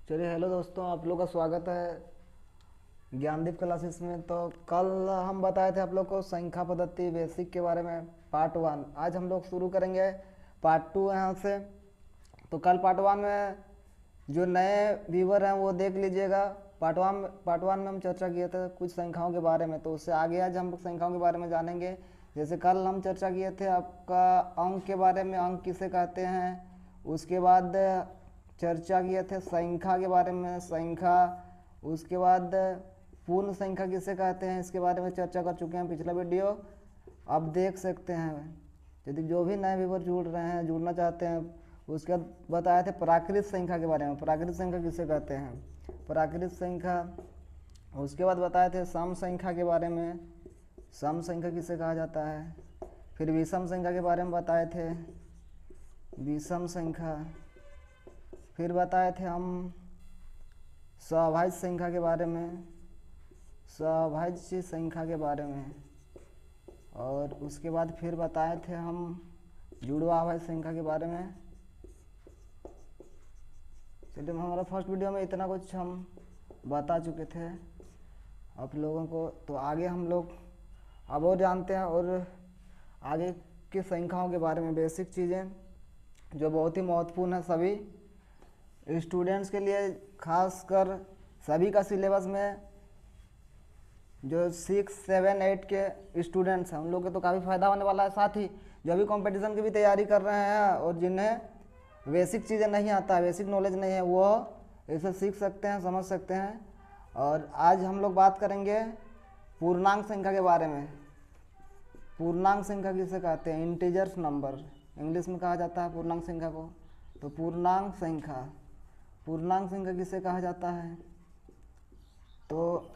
चलिए हेलो दोस्तों, आप लोग का स्वागत है ज्ञानदीप क्लासेस में। तो कल हम बताए थे आप लोग को संख्या पद्धति बेसिक के बारे में पार्ट वन। आज हम लोग शुरू करेंगे पार्ट टू यहाँ से। तो कल पार्ट वन में जो नए व्यूवर हैं वो देख लीजिएगा। पार्ट वन में हम चर्चा किए थे कुछ संख्याओं के बारे में, तो उससे आगे आज हम संख्याओं के बारे में जानेंगे। जैसे कल हम चर्चा किए थे आपका अंक के बारे में, अंक किसे कहते हैं। उसके बाद चर्चा किए थे संख्या के बारे में, संख्या। उसके बाद पूर्ण संख्या किसे कहते हैं इसके बारे में चर्चा कर चुके हैं पिछला वीडियो, आप देख सकते हैं। यदि जो भी नए व्यूवर जुड़ रहे हैं, जुड़ना चाहते हैं। उसके बाद बताए थे प्राकृत संख्या के बारे में, प्राकृत संख्या किसे कहते हैं, प्राकृत संख्या। उसके बाद बताए थे सम संख्या के बारे में, सम संख्या किसे कहा जाता है। फिर विषम संख्या के बारे में बताए थे, विषम संख्या। फिर बताए थे हम सभाज्य संख्या के बारे में, सभाज्य संख्या के बारे में। और उसके बाद फिर बताए थे हम जुड़वा भाज्य संख्या के बारे में। चलिए हमारा फर्स्ट वीडियो में इतना कुछ हम बता चुके थे आप लोगों को। तो आगे हम लोग अब और जानते हैं और आगे की संख्याओं के बारे में, बेसिक चीज़ें जो बहुत ही महत्वपूर्ण है सभी स्टूडेंट्स के लिए, खासकर सभी का सिलेबस में जो 6, 7, 8 के स्टूडेंट्स हैं उन लोग के तो काफ़ी फ़ायदा होने वाला है। साथ ही जो अभी कंपटीशन की भी तैयारी कर रहे हैं और जिन्हें बेसिक चीज़ें नहीं आता है, बेसिक नॉलेज नहीं है, वो इसे सीख सकते हैं, समझ सकते हैं। और आज हम लोग बात करेंगे पूर्णांक संख्या के बारे में। पूर्णांक संख्या किसे कहते हैं, इंटीजर्स नंबर इंग्लिश में कहा जाता है पूर्णांक संख्या को। तो पूर्णांक संख्या, पूर्णांक संख्या किसे कहा जाता है। तो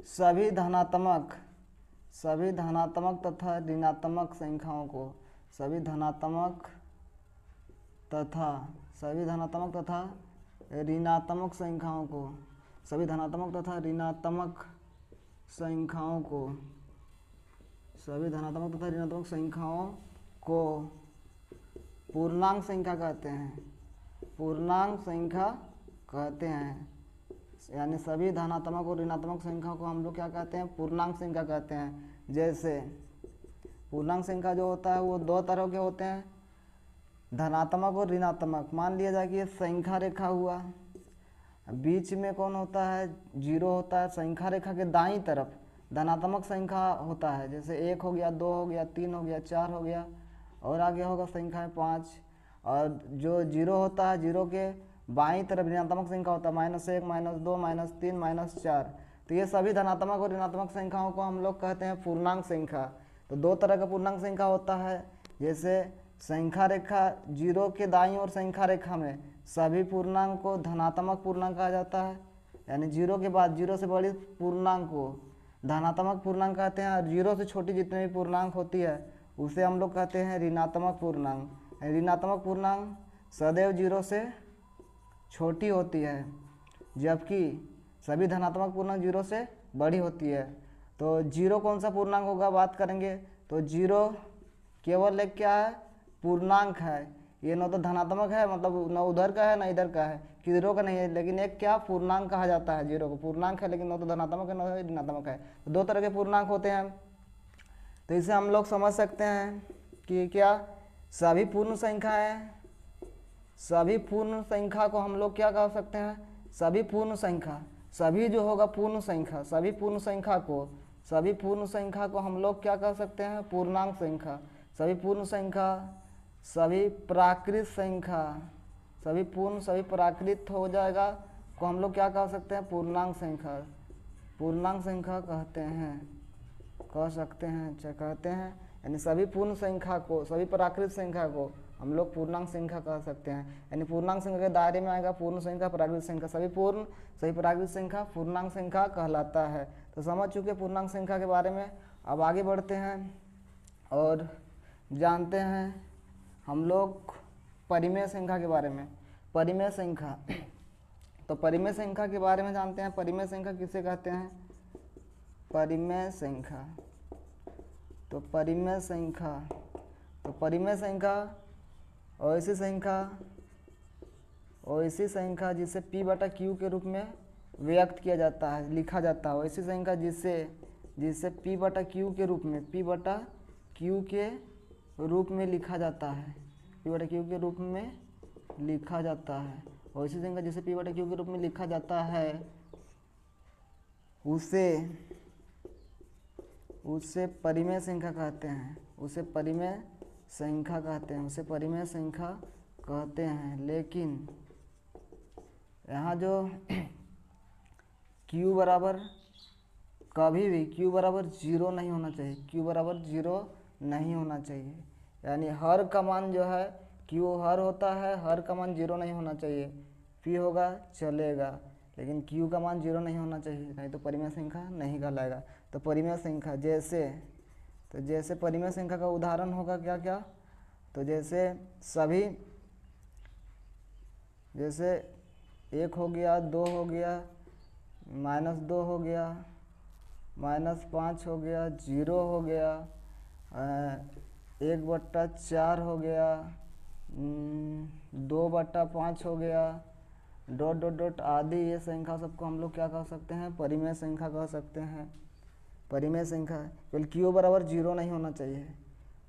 सभी धनात्मक तथा ऋणात्मक संख्याओं को, सभी धनात्मक तथा ऋणात्मक संख्याओं को, सभी धनात्मक तथा ऋणात्मक संख्याओं को, सभी धनात्मक तथा ऋणात्मक संख्याओं को पूर्णांक संख्या कहते हैं, पूर्णांक संख्या कहते हैं। यानी सभी धनात्मक और ऋणात्मक संख्या को हम लोग क्या कहते हैं, पूर्णांक संख्या कहते हैं। जैसे पूर्णांक संख्या जो होता है वो दो तरह के होते हैं, धनात्मक और ऋणात्मक। मान लिया जाए कि ये संख्या रेखा हुआ, बीच में कौन होता है, जीरो होता है। संख्या रेखा के दाईं तरफ धनात्मक संख्या होता है, जैसे 1 हो गया, 2 हो गया, 3 हो गया, 4 हो गया, और आगे होगा संख्या 5। और जो जीरो होता है, जीरो के बाईं तरफ ऋणात्मक संख्या होता है, -1, -2, -3, -4। तो ये सभी धनात्मक और ऋणात्मक संख्याओं को हम लोग कहते हैं पूर्णांक संख्या। तो दो तरह का पूर्णांक संख्या होता है, जैसे संख्या रेखा जीरो के दाईं ओर संख्या रेखा में सभी पूर्णांक को धनात्मक पूर्णांक कहा जाता है। यानी जीरो के बाद, जीरो से बड़ी पूर्णांक को धनात्मक पूर्णांक कहते हैं। और जीरो से छोटी जितनी भी पूर्णांक होती है उसे हम लोग कहते हैं ऋणात्मक पूर्णांक। ऋणात्मक पूर्णांक सदैव जीरो से छोटी होती है, जबकि सभी धनात्मक पूर्णांक जीरो से बड़ी होती है। तो जीरो कौन सा पूर्णांक होगा, बात करेंगे। तो जीरो केवल एक क्या है, पूर्णांक है। ये न तो धनात्मक है, मतलब न उधर का है न इधर का है, किधरों का नहीं है, लेकिन एक क्या पूर्णांक कहा जाता है। जीरो को पूर्णांक है, लेकिन न तो धनात्मक है न ऋणात्मक है। तो दो तरह के पूर्णांक होते हैं। तो इसे हम लोग समझ सकते हैं कि क्या सभी पूर्ण संख्या है, सभी पूर्ण संख्या को हम लोग क्या कह सकते हैं, सभी पूर्ण संख्या, सभी जो होगा पूर्ण संख्या, सभी पूर्ण संख्या को, सभी पूर्ण संख्या को हम लोग क्या कह सकते हैं, पूर्णांक संख्या। सभी पूर्ण संख्या, सभी प्राकृत संख्या, सभी पूर्ण सभी प्राकृत हो जाएगा को हम लोग क्या कह सकते हैं, पूर्णांक संख्या। पूर्णांक संख्या कहते हैं, कह सकते हैं, कहते हैं। यानी सभी पूर्ण संख्या को, सभी प्राकृत संख्या को हम लोग पूर्णांक संख्या कह सकते हैं। यानी पूर्णांक संख्या के दायरे में आएगा पूर्ण संख्या, प्राकृत संख्या। सभी पूर्ण सभी प्राकृत संख्या पूर्णांक संख्या कहलाता है। तो समझ चुके पूर्णांक संख्या के बारे में। अब आगे बढ़ते हैं और जानते हैं हम लोग परिमेय संख्या के बारे में। परिमेय संख्या, तो परिमेय संख्या के बारे में जानते हैं। परिमेय संख्या किसे कहते हैं, परिमेय संख्या। तो परिमेय संख्या, तो परिमेय संख्या ऐसी संख्या वैसी संख्या जिसे p बटा q के रूप में व्यक्त किया जाता है, लिखा जाता है, वैसी संख्या जिसे p बटा q के रूप में लिखा जाता है, p बटा q के रूप में लिखा जाता है, वैसी संख्या जिसे p बटा q के रूप में लिखा जाता है उसे परिमेय संख्या कहते हैं, उसे परिमेय कहते हैं। लेकिन यहाँ जो q बराबर कभी भी q बराबर 0 नहीं होना चाहिए, q बराबर 0 नहीं होना चाहिए, यानी हर का मान जो है q हर होता है, हर का मान 0 नहीं होना चाहिए, p होगा चलेगा, लेकिन q का मान 0 नहीं होना चाहिए, नहीं तो परिमेय संख्या नहीं कहलाएगा। तो परिमेय संख्या जैसे परिमेय संख्या का उदाहरण होगा क्या क्या, तो जैसे 1 हो गया, 2 हो गया, -2 हो गया, -5 हो गया, 0 हो गया, 1/4 हो गया, 2/5 हो गया, ... आदि, ये संख्या सबको हम लोग क्या कह सकते हैं, परिमेय संख्या कह सकते हैं। परिमेय संख्या केवल q बराबर 0 नहीं होना चाहिए,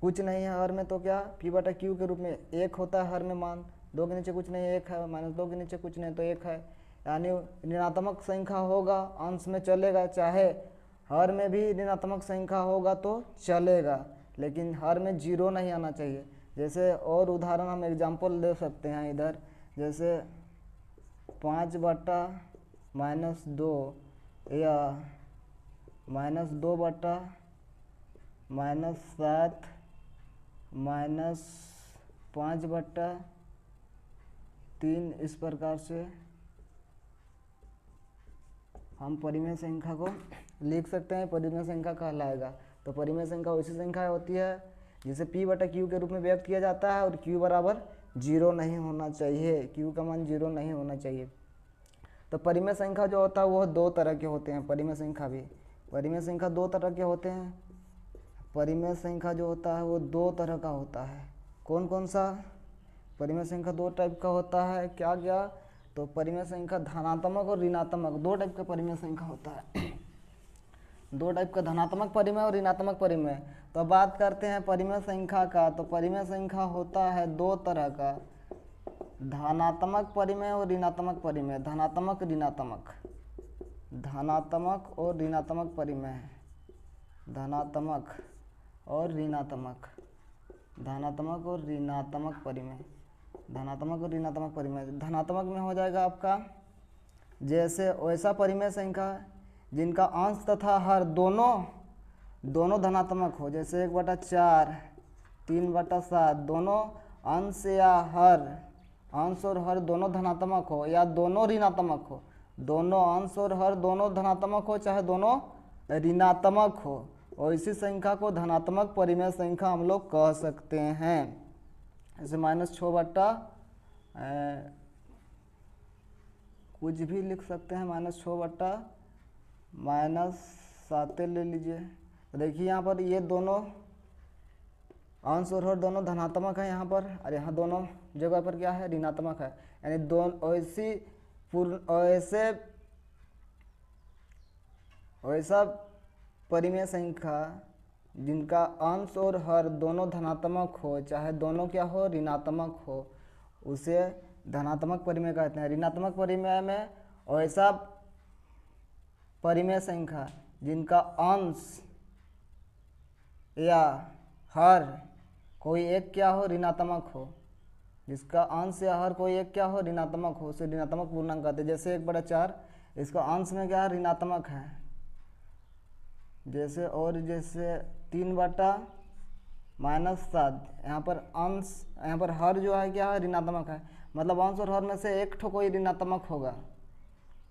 कुछ नहीं है हर में तो क्या p बटा q के रूप में 1 होता है हर में मान, 2 के नीचे कुछ नहीं 1 है, -2 के नीचे कुछ नहीं तो 1 है, यानी ऋणात्मक संख्या होगा अंश में चलेगा, चाहे हर में भी ऋणात्मक संख्या होगा तो चलेगा, लेकिन हर में 0 नहीं आना चाहिए। जैसे और उदाहरण हम एग्जाम्पल ले सकते हैं इधर, जैसे 5 बटा -2 या -2 बटा -7 -5 बटा 3, इस प्रकार से हम परिमेय संख्या को लिख सकते हैं, परिमेय संख्या कहलाएगा। तो परिमेय संख्या वैसी संख्या होती है जिसे p बटा q के रूप में व्यक्त किया जाता है और q बराबर 0 नहीं होना चाहिए, q का मान 0 नहीं होना चाहिए। तो परिमेय संख्या जो होता है वो 2 तरह के होते हैं, परिमेय संख्या 2 तरह के होते हैं। परिमेय संख्या जो होता है वो 2 तरह का होता है, कौन कौन सा परिमेय संख्या 2 टाइप का होता है, क्या क्या, तो परिमेय संख्या धनात्मक और ऋणात्मक 2 टाइप का परिमेय संख्या होता है, 2 टाइप का धनात्मक परिमेय और ऋणात्मक परिमेय। तो बात करते हैं परिमेय संख्या का, तो परिमेय संख्या होता है 2 तरह का, धनात्मक परिमेय और ऋणात्मक परिमेय, धनात्मक और ऋणात्मक परिमेय, धनात्मक और ऋणात्मक परिमेय। धनात्मक में हो जाएगा आपका जैसे वैसा परिमेय संख्या जिनका अंश तथा हर दोनों धनात्मक हो, जैसे 1/4, 3/7 दोनों अंश या हर, अंश और हर दोनों धनात्मक हो या दोनों ऋणात्मक हो, दोनों अंश और हर दोनों धनात्मक हो चाहे दोनों ऋणात्मक हो, और इसी संख्या को धनात्मक परिमेय संख्या हम लोग कह सकते हैं। जैसे -6 बटा कुछ भी लिख सकते हैं, -6 बटा -7 ले लीजिए। देखिए यहाँ पर ये दोनों अंश और हर दोनों धनात्मक है यहाँ पर, और यहाँ दोनों जगह पर क्या है, ऋणात्मक है, यानी वैसा परिमेय संख्या जिनका अंश और हर दोनों धनात्मक हो चाहे दोनों क्या हो, ऋणात्मक हो, उसे धनात्मक परिमेय कहते हैं। ऋणात्मक परिमेय में वैसा परिमेय संख्या जिनका अंश या हर कोई एक क्या हो, ऋणात्मक हो, जिसका अंश या हर कोई एक क्या हो, ऋणात्मक हो, उसे ऋणात्मक पूर्णांक कहते हैं। जैसे 1/4 इसका अंश में क्या है, ऋणात्मक है, जैसे 3 बटा -7 यहाँ पर अंश, यहाँ पर हर जो है क्या है, ऋणात्मक है, मतलब अंश और हर में से एक ठो कोई ऋणात्मक होगा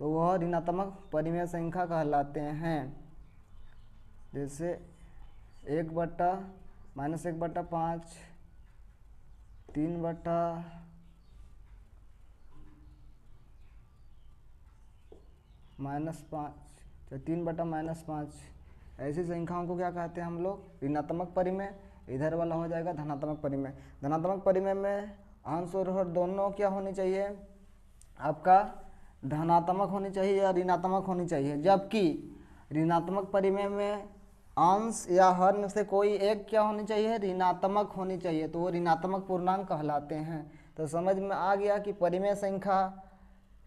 तो वह ऋणात्मक परिमेय संख्या कहलाते हैं। जैसे 1/-5, 3/, -5, ऐसी संख्याओं को क्या कहते हैं हम लोग, ऋणात्मक परिमेय। इधर वाला हो जाएगा धनात्मक परिमेय। धनात्मक परिमेय में अंश और हर दोनों क्या होनी चाहिए, आपका धनात्मक होनी चाहिए या ऋणात्मक होनी चाहिए, जबकि ऋणात्मक परिमेय में अंश या हर में से कोई एक क्या होनी चाहिए, ऋणात्मक होनी चाहिए, तो वो ऋणात्मक पूर्णांक कहलाते हैं। तो समझ में आ गया कि परिमेय संख्या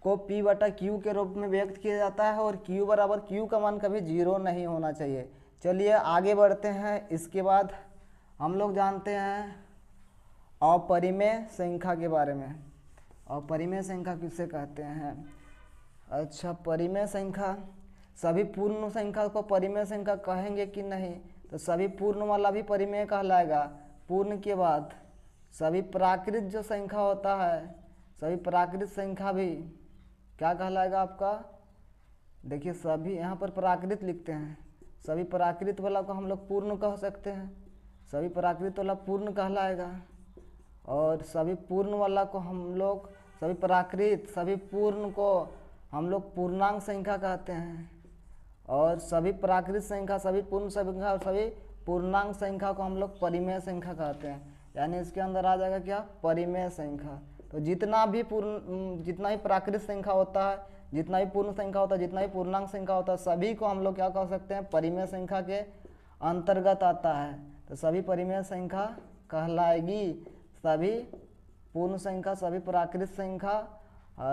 को P बटा Q के रूप में व्यक्त किया जाता है और Q बराबर Q का मान कभी जीरो नहीं होना चाहिए। चलिए आगे बढ़ते हैं। इसके बाद हम लोग जानते हैं अपरिमेय संख्या के बारे में। अपरिमेय संख्या किसे कहते हैं? अच्छा, परिमेय संख्या, सभी पूर्ण संख्या को परिमेय संख्या कहेंगे कि नहीं? तो सभी पूर्ण वाला भी परिमेय कहलाएगा। पूर्ण के बाद सभी प्राकृत जो संख्या होता है, सभी प्राकृत संख्या भी क्या कहलाएगा आपका? देखिए सभी यहाँ पर प्राकृत लिखते हैं, सभी प्राकृत वाला को हम लोग पूर्ण कह सकते हैं, सभी प्राकृत वाला पूर्ण कहलाएगा। और सभी पूर्ण वाला को हम लोग, सभी प्राकृत सभी पूर्ण को हम लोग पूर्णांक संख्या कहते हैं। और सभी प्राकृत संख्या, सभी पूर्ण संख्या और सभी पूर्णांक संख्या को हम लोग परिमेय संख्या कहते हैं। यानी इसके अंदर आ जाएगा क्या? परिमेय संख्या। तो जितना भी प्राकृत संख्या होता है, जितना भी पूर्ण संख्या होता है, जितना भी पूर्णांक संख्या होता है, सभी को हम लोग क्या कह सकते हैं? परिमेय संख्या के अंतर्गत आता है। तो सभी परिमेय संख्या कहलाएगी। सभी पूर्ण संख्या, सभी प्राकृत संख्या,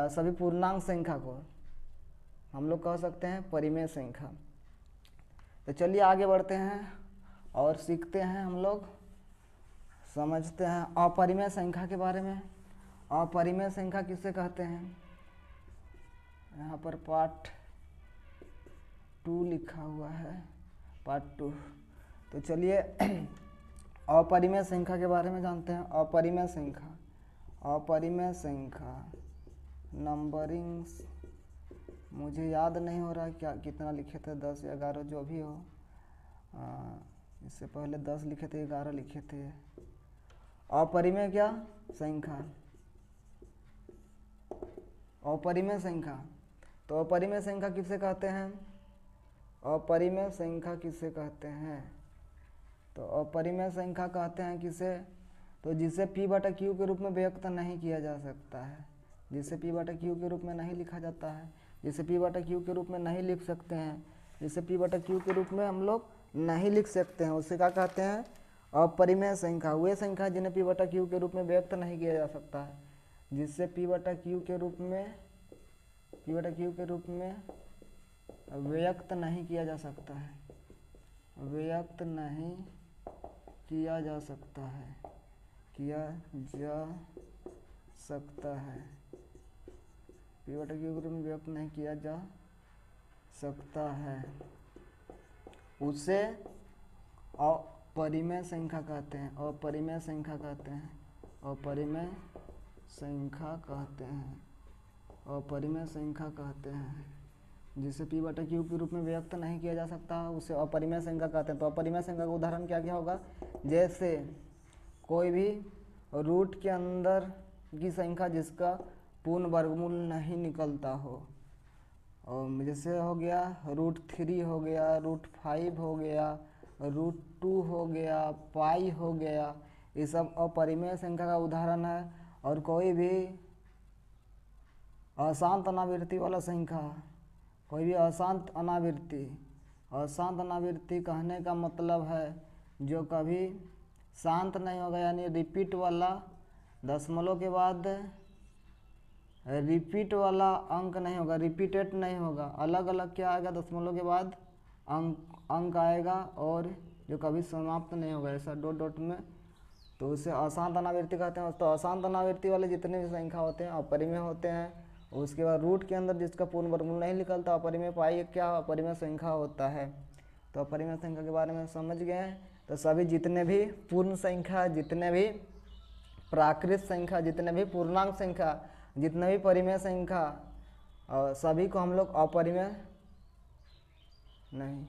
सभी पूर्णांक संख्या को हम लोग कह सकते हैं परिमेय संख्या। तो चलिए आगे बढ़ते हैं और सीखते हैं, हम लोग समझते हैं अपरिमेय संख्या के बारे में। अपरिमेय संख्या किसे कहते हैं? यहाँ पर पार्ट 2 लिखा हुआ है, पार्ट 2। तो चलिए अपरिमेय संख्या के बारे में जानते हैं। अपरिमेय संख्या, अपरिमेय संख्या नंबरिंग मुझे याद नहीं हो रहा क्या कितना लिखे थे, 10 या 11 जो भी हो। इससे पहले 10 लिखे थे, 11 लिखे थे। अपरिमेय क्या संख्या? अपरिमेय संख्या। तो अपरिमेय संख्या किसे कहते हैं? अपरिमेय संख्या किसे कहते हैं? तो अपरिमेय संख्या कहते हैं किसे? तो जिसे P बटा Q के रूप में व्यक्त नहीं किया जा सकता है, जिसे P बटा Q के रूप में नहीं लिखा जाता है, जिसे P बटा Q के रूप में नहीं लिख सकते हैं, जिसे P बटा Q के रूप में हम लोग नहीं लिख सकते हैं, उसे क्या कहते हैं? अपरिमेय संख्या। वे संख्या जिन्हें P बटा Q के रूप में व्यक्त नहीं किया जा सकता है, जिससे P बटा Q के रूप में व्यक्त नहीं किया जा सकता है, व्यक्त नहीं किया जा सकता है, किया जा सकता है। P बटा Q के रूप में व्यक्त नहीं किया जा सकता है, उसे अपरिमेय संख्या कहते हैं। अपरिमेय संख्या कहते हैं, अपरिमेय संख्या कहते हैं, अपरिमेय संख्या कहते हैं। जिसे P बटा Q के रूप में व्यक्त नहीं किया जा सकता उसे अपरिमेय संख्या कहते हैं। तो अपरिमेय संख्या का उदाहरण क्या क्या होगा? जैसे कोई भी रूट के अंदर की संख्या जिसका पूर्ण वर्गमूल नहीं निकलता हो, और जैसे हो गया √3 हो गया, √5 हो गया, √2 हो गया, पाई हो गया, ये सब अपरिमेय संख्या का उदाहरण है। और कोई भी अशांत अनावृत्ति वाला संख्या, कोई भी अशांत अनावृत्ति कहने का मतलब है जो कभी शांत नहीं होगा, यानी रिपीट वाला, दशमलव के बाद रिपीट वाला अंक नहीं होगा, रिपीटेड नहीं होगा, अलग अलग क्या आएगा? दशमलव के बाद अंक आएगा, और जो कभी समाप्त नहीं होगा, ऐसा डॉट डॉट में, तो उसे अशांत अनावृत्ति कहते हैं। तो अशांत अनावृत्ति वाले जितने भी संख्या होते हैं अपरिमेय होते हैं। उसके बाद रूट के अंदर जिसका पूर्ण वर्गमूल नहीं निकलता अपरिमेय, पाई क्या अपरिमेय संख्या होता है। तो अपरिमेय संख्या के बारे में समझ गए हैं। तो सभी जितने भी पूर्ण संख्या, जितने भी प्राकृत संख्या, जितने भी पूर्णांक संख्या, जितने भी परिमेय संख्या, सभी को हम लोग अपरिमेय नहीं,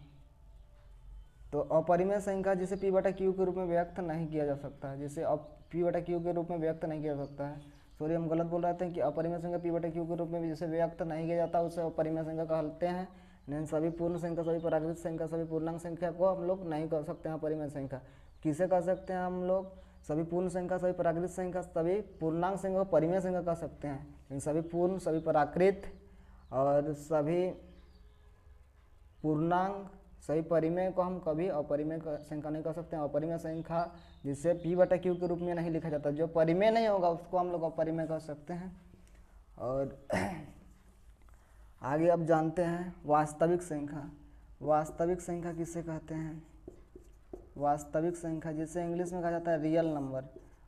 तो अपरिमेय संख्या जिसे P बटा Q के रूप में व्यक्त नहीं किया जा सकता है, जिसे P बटा Q के रूप में व्यक्त नहीं किया जा सकता है, सॉरी हम गलत बोल रहे थे कि अपरिमेय संख्या P बटा Q के रूप में भी जिसे व्यक्त नहीं किया जाता उसे अपरिमेय संख्या कहते हैं। नहीं, सभी पूर्ण संख्या, सभी प्राकृत संख्या, सभी पूर्णांक संख्या को हम लोग नहीं कह सकते हैं अपरिमेय संख्या। किसे कह सकते हैं हम लोग? सभी पूर्ण संख्या, सभी प्राकृत संख्या, सभी पूर्णांक संख्या को परिमेय संख्या कह सकते हैं। लेकिन सभी पूर्ण, सभी प्राकृत और सभी पूर्णांक, सही परिमेय को हम कभी अपरिमेय संख्या नहीं कह सकते हैं। अपरिमेय संख्या जिसे P/Q के रूप में नहीं लिखा जाता, जो परिमेय नहीं होगा उसको हम लोग अपरिमेय कह सकते हैं। और आगे अब जानते हैं वास्तविक संख्या। वास्तविक संख्या किसे कहते हैं? वास्तविक संख्या जिसे इंग्लिश में कहा जाता है रियल नंबर।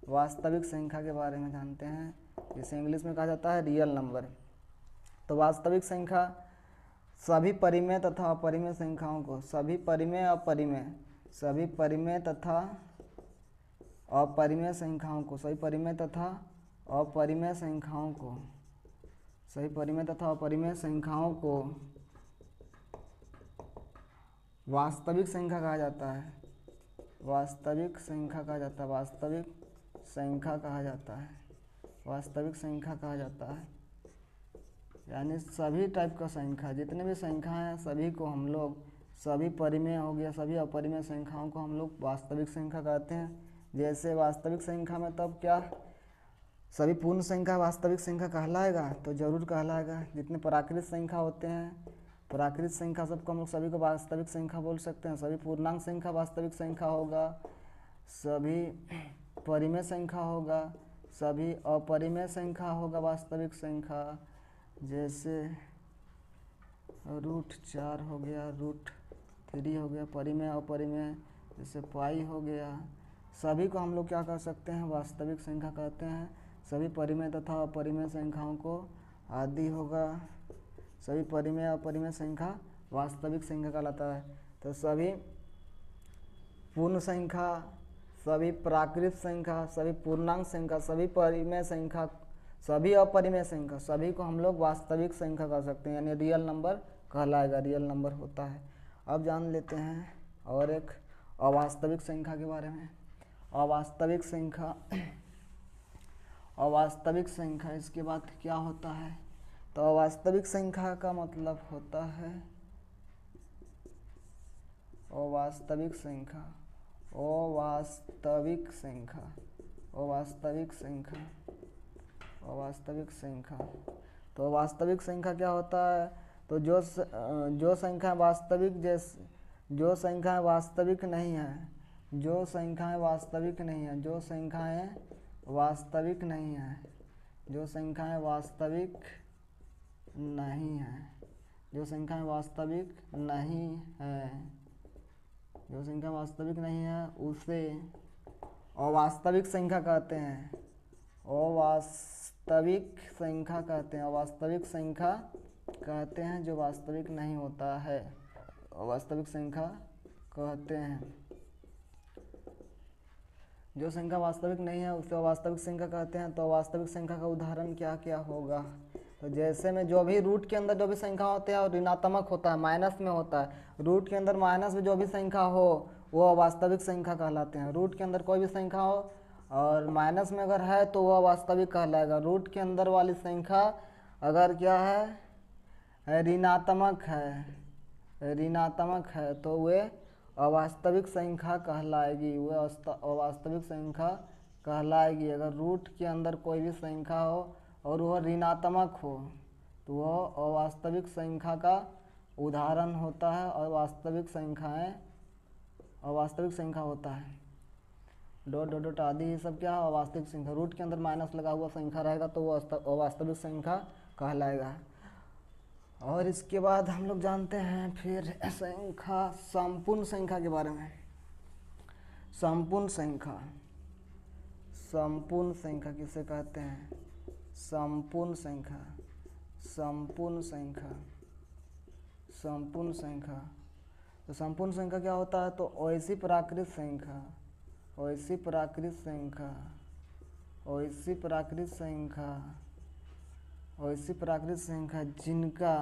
वास्तविक संख्या के बारे में जानते हैं, जिसे इंग्लिश में कहा जाता है रियल नंबर। तो वास्तविक संख्या सभी परिमेय तथा अपरिमेय संख्याओं को, सभी परिमेय अपरिमेय, सभी परिमेय तथा अपरिमेय संख्याओं को, सभी परिमेय तथा अपरिमेय संख्याओं को, सभी परिमेय तथा अपरिमेय संख्याओं को वास्तविक संख्या कहा जाता है। वास्तविक संख्या कहा जाता है, वास्तविक संख्या कहा जाता है, वास्तविक संख्या कहा जाता है। यानी सभी टाइप का संख्या, जितने भी संख्या हैं सभी को हम लोग, सभी परिमेय हो गया, सभी अपरिमेय संख्याओं को हम लोग वास्तविक संख्या कहते हैं। जैसे वास्तविक संख्या में तब क्या सभी पूर्ण संख्या वास्तविक संख्या कहलाएगा? तो जरूर कहलाएगा। जितने प्राकृत संख्या होते हैं, प्राकृत संख्या सबको हम लोग सभी को वास्तविक संख्या बोल सकते हैं। सभी पूर्णांक संख्या वास्तविक संख्या होगा, सभी परिमेय संख्या होगा, सभी अपरिमेय संख्या होगा वास्तविक संख्या। जैसे √4 हो गया, √3 हो गया, परिमेय अपरिमेय जैसे पाई हो गया, सभी को हम लोग क्या कह सकते हैं? वास्तविक संख्या कहते हैं। सभी परिमेय तथा अपरिमेय संख्याओं को आदि होगा, सभी परिमेय अपरिमेय संख्या वास्तविक संख्या कहलाता है। तो सभी पूर्ण संख्या, सभी प्राकृत संख्या, सभी पूर्णांक संख्या, सभी परिमेय संख्या, सभी अपरिमेय संख्या, सभी को हम लोग वास्तविक संख्या कह सकते हैं, यानी रियल नंबर कहलाएगा, रियल नंबर होता है। अब जान लेते हैं और एक अवास्तविक संख्या के बारे में। अवास्तविक संख्या, अवास्तविक संख्या इसके बाद क्या होता है? तो अवास्तविक संख्या का मतलब होता है अवास्तविक संख्या, अवास्तविक संख्या, अवास्तविक संख्या, अवास्तविक संख्या। तो वास्तविक संख्या क्या होता है? तो जो संख्या वास्तविक, जो संख्याएं वास्तविक नहीं है, जो संख्याएं वास्तविक नहीं है, जो संख्याएं वास्तविक नहीं है, जो संख्याएं वास्तविक नहीं है, जो संख्याएं वास्तविक नहीं है, जो संख्या वास्तविक नहीं है उसे अवास्तविक संख्या कहते हैं। अवास्तविक संख्या कहते हैं, अवास्तविक संख्या कहते हैं जो वास्तविक नहीं होता है, अवास्तविक संख्या कहते हैं। जो संख्या वास्तविक नहीं है उसे अवास्तविक संख्या कहते हैं। तो अवास्तविक संख्या का उदाहरण क्या क्या होगा? तो जैसे में जो भी रूट के अंदर जो भी संख्या होते हैं और ऋणात्मक होता है, माइनस में होता है, रूट के अंदर माइनस में जो भी संख्या हो वो अवास्तविक संख्या कहलाते हैं। रूट के अंदर कोई भी संख्या हो और माइनस में अगर है तो वह वास्तविक कहलाएगा। रूट के अंदर वाली संख्या अगर क्या है, ऋणात्मक है, ऋणात्मक है तो वे अवास्तविक संख्या कहलाएगी, वह अवास्तविक संख्या कहलाएगी। अगर रूट के अंदर कोई भी संख्या हो और वह ऋणात्मक हो तो वह अवास्तविक संख्या का उदाहरण होता है। और वास्तविक संख्याएं अवास्तविक संख्या होता है। डॉट डॉट डॉट आदि ये सब क्या है? अवास्तविक संख्या। रूट के अंदर माइनस लगा हुआ संख्या रहेगा तो वो अवास्तविक संख्या कहलाएगा। और इसके बाद हम लोग जानते हैं फिर संख्या, संपूर्ण संख्या के बारे में। संपूर्ण संख्या, संपूर्ण संख्या किसे कहते हैं? संपूर्ण संख्या, संपूर्ण संख्या, संपूर्ण संख्या। तो संपूर्ण संख्या क्या होता है? तो ऐसी प्राकृत संख्या, ऐसी प्राकृत संख्या, ऐसी प्राकृत संख्या, ऐसी प्राकृत संख्या जिनका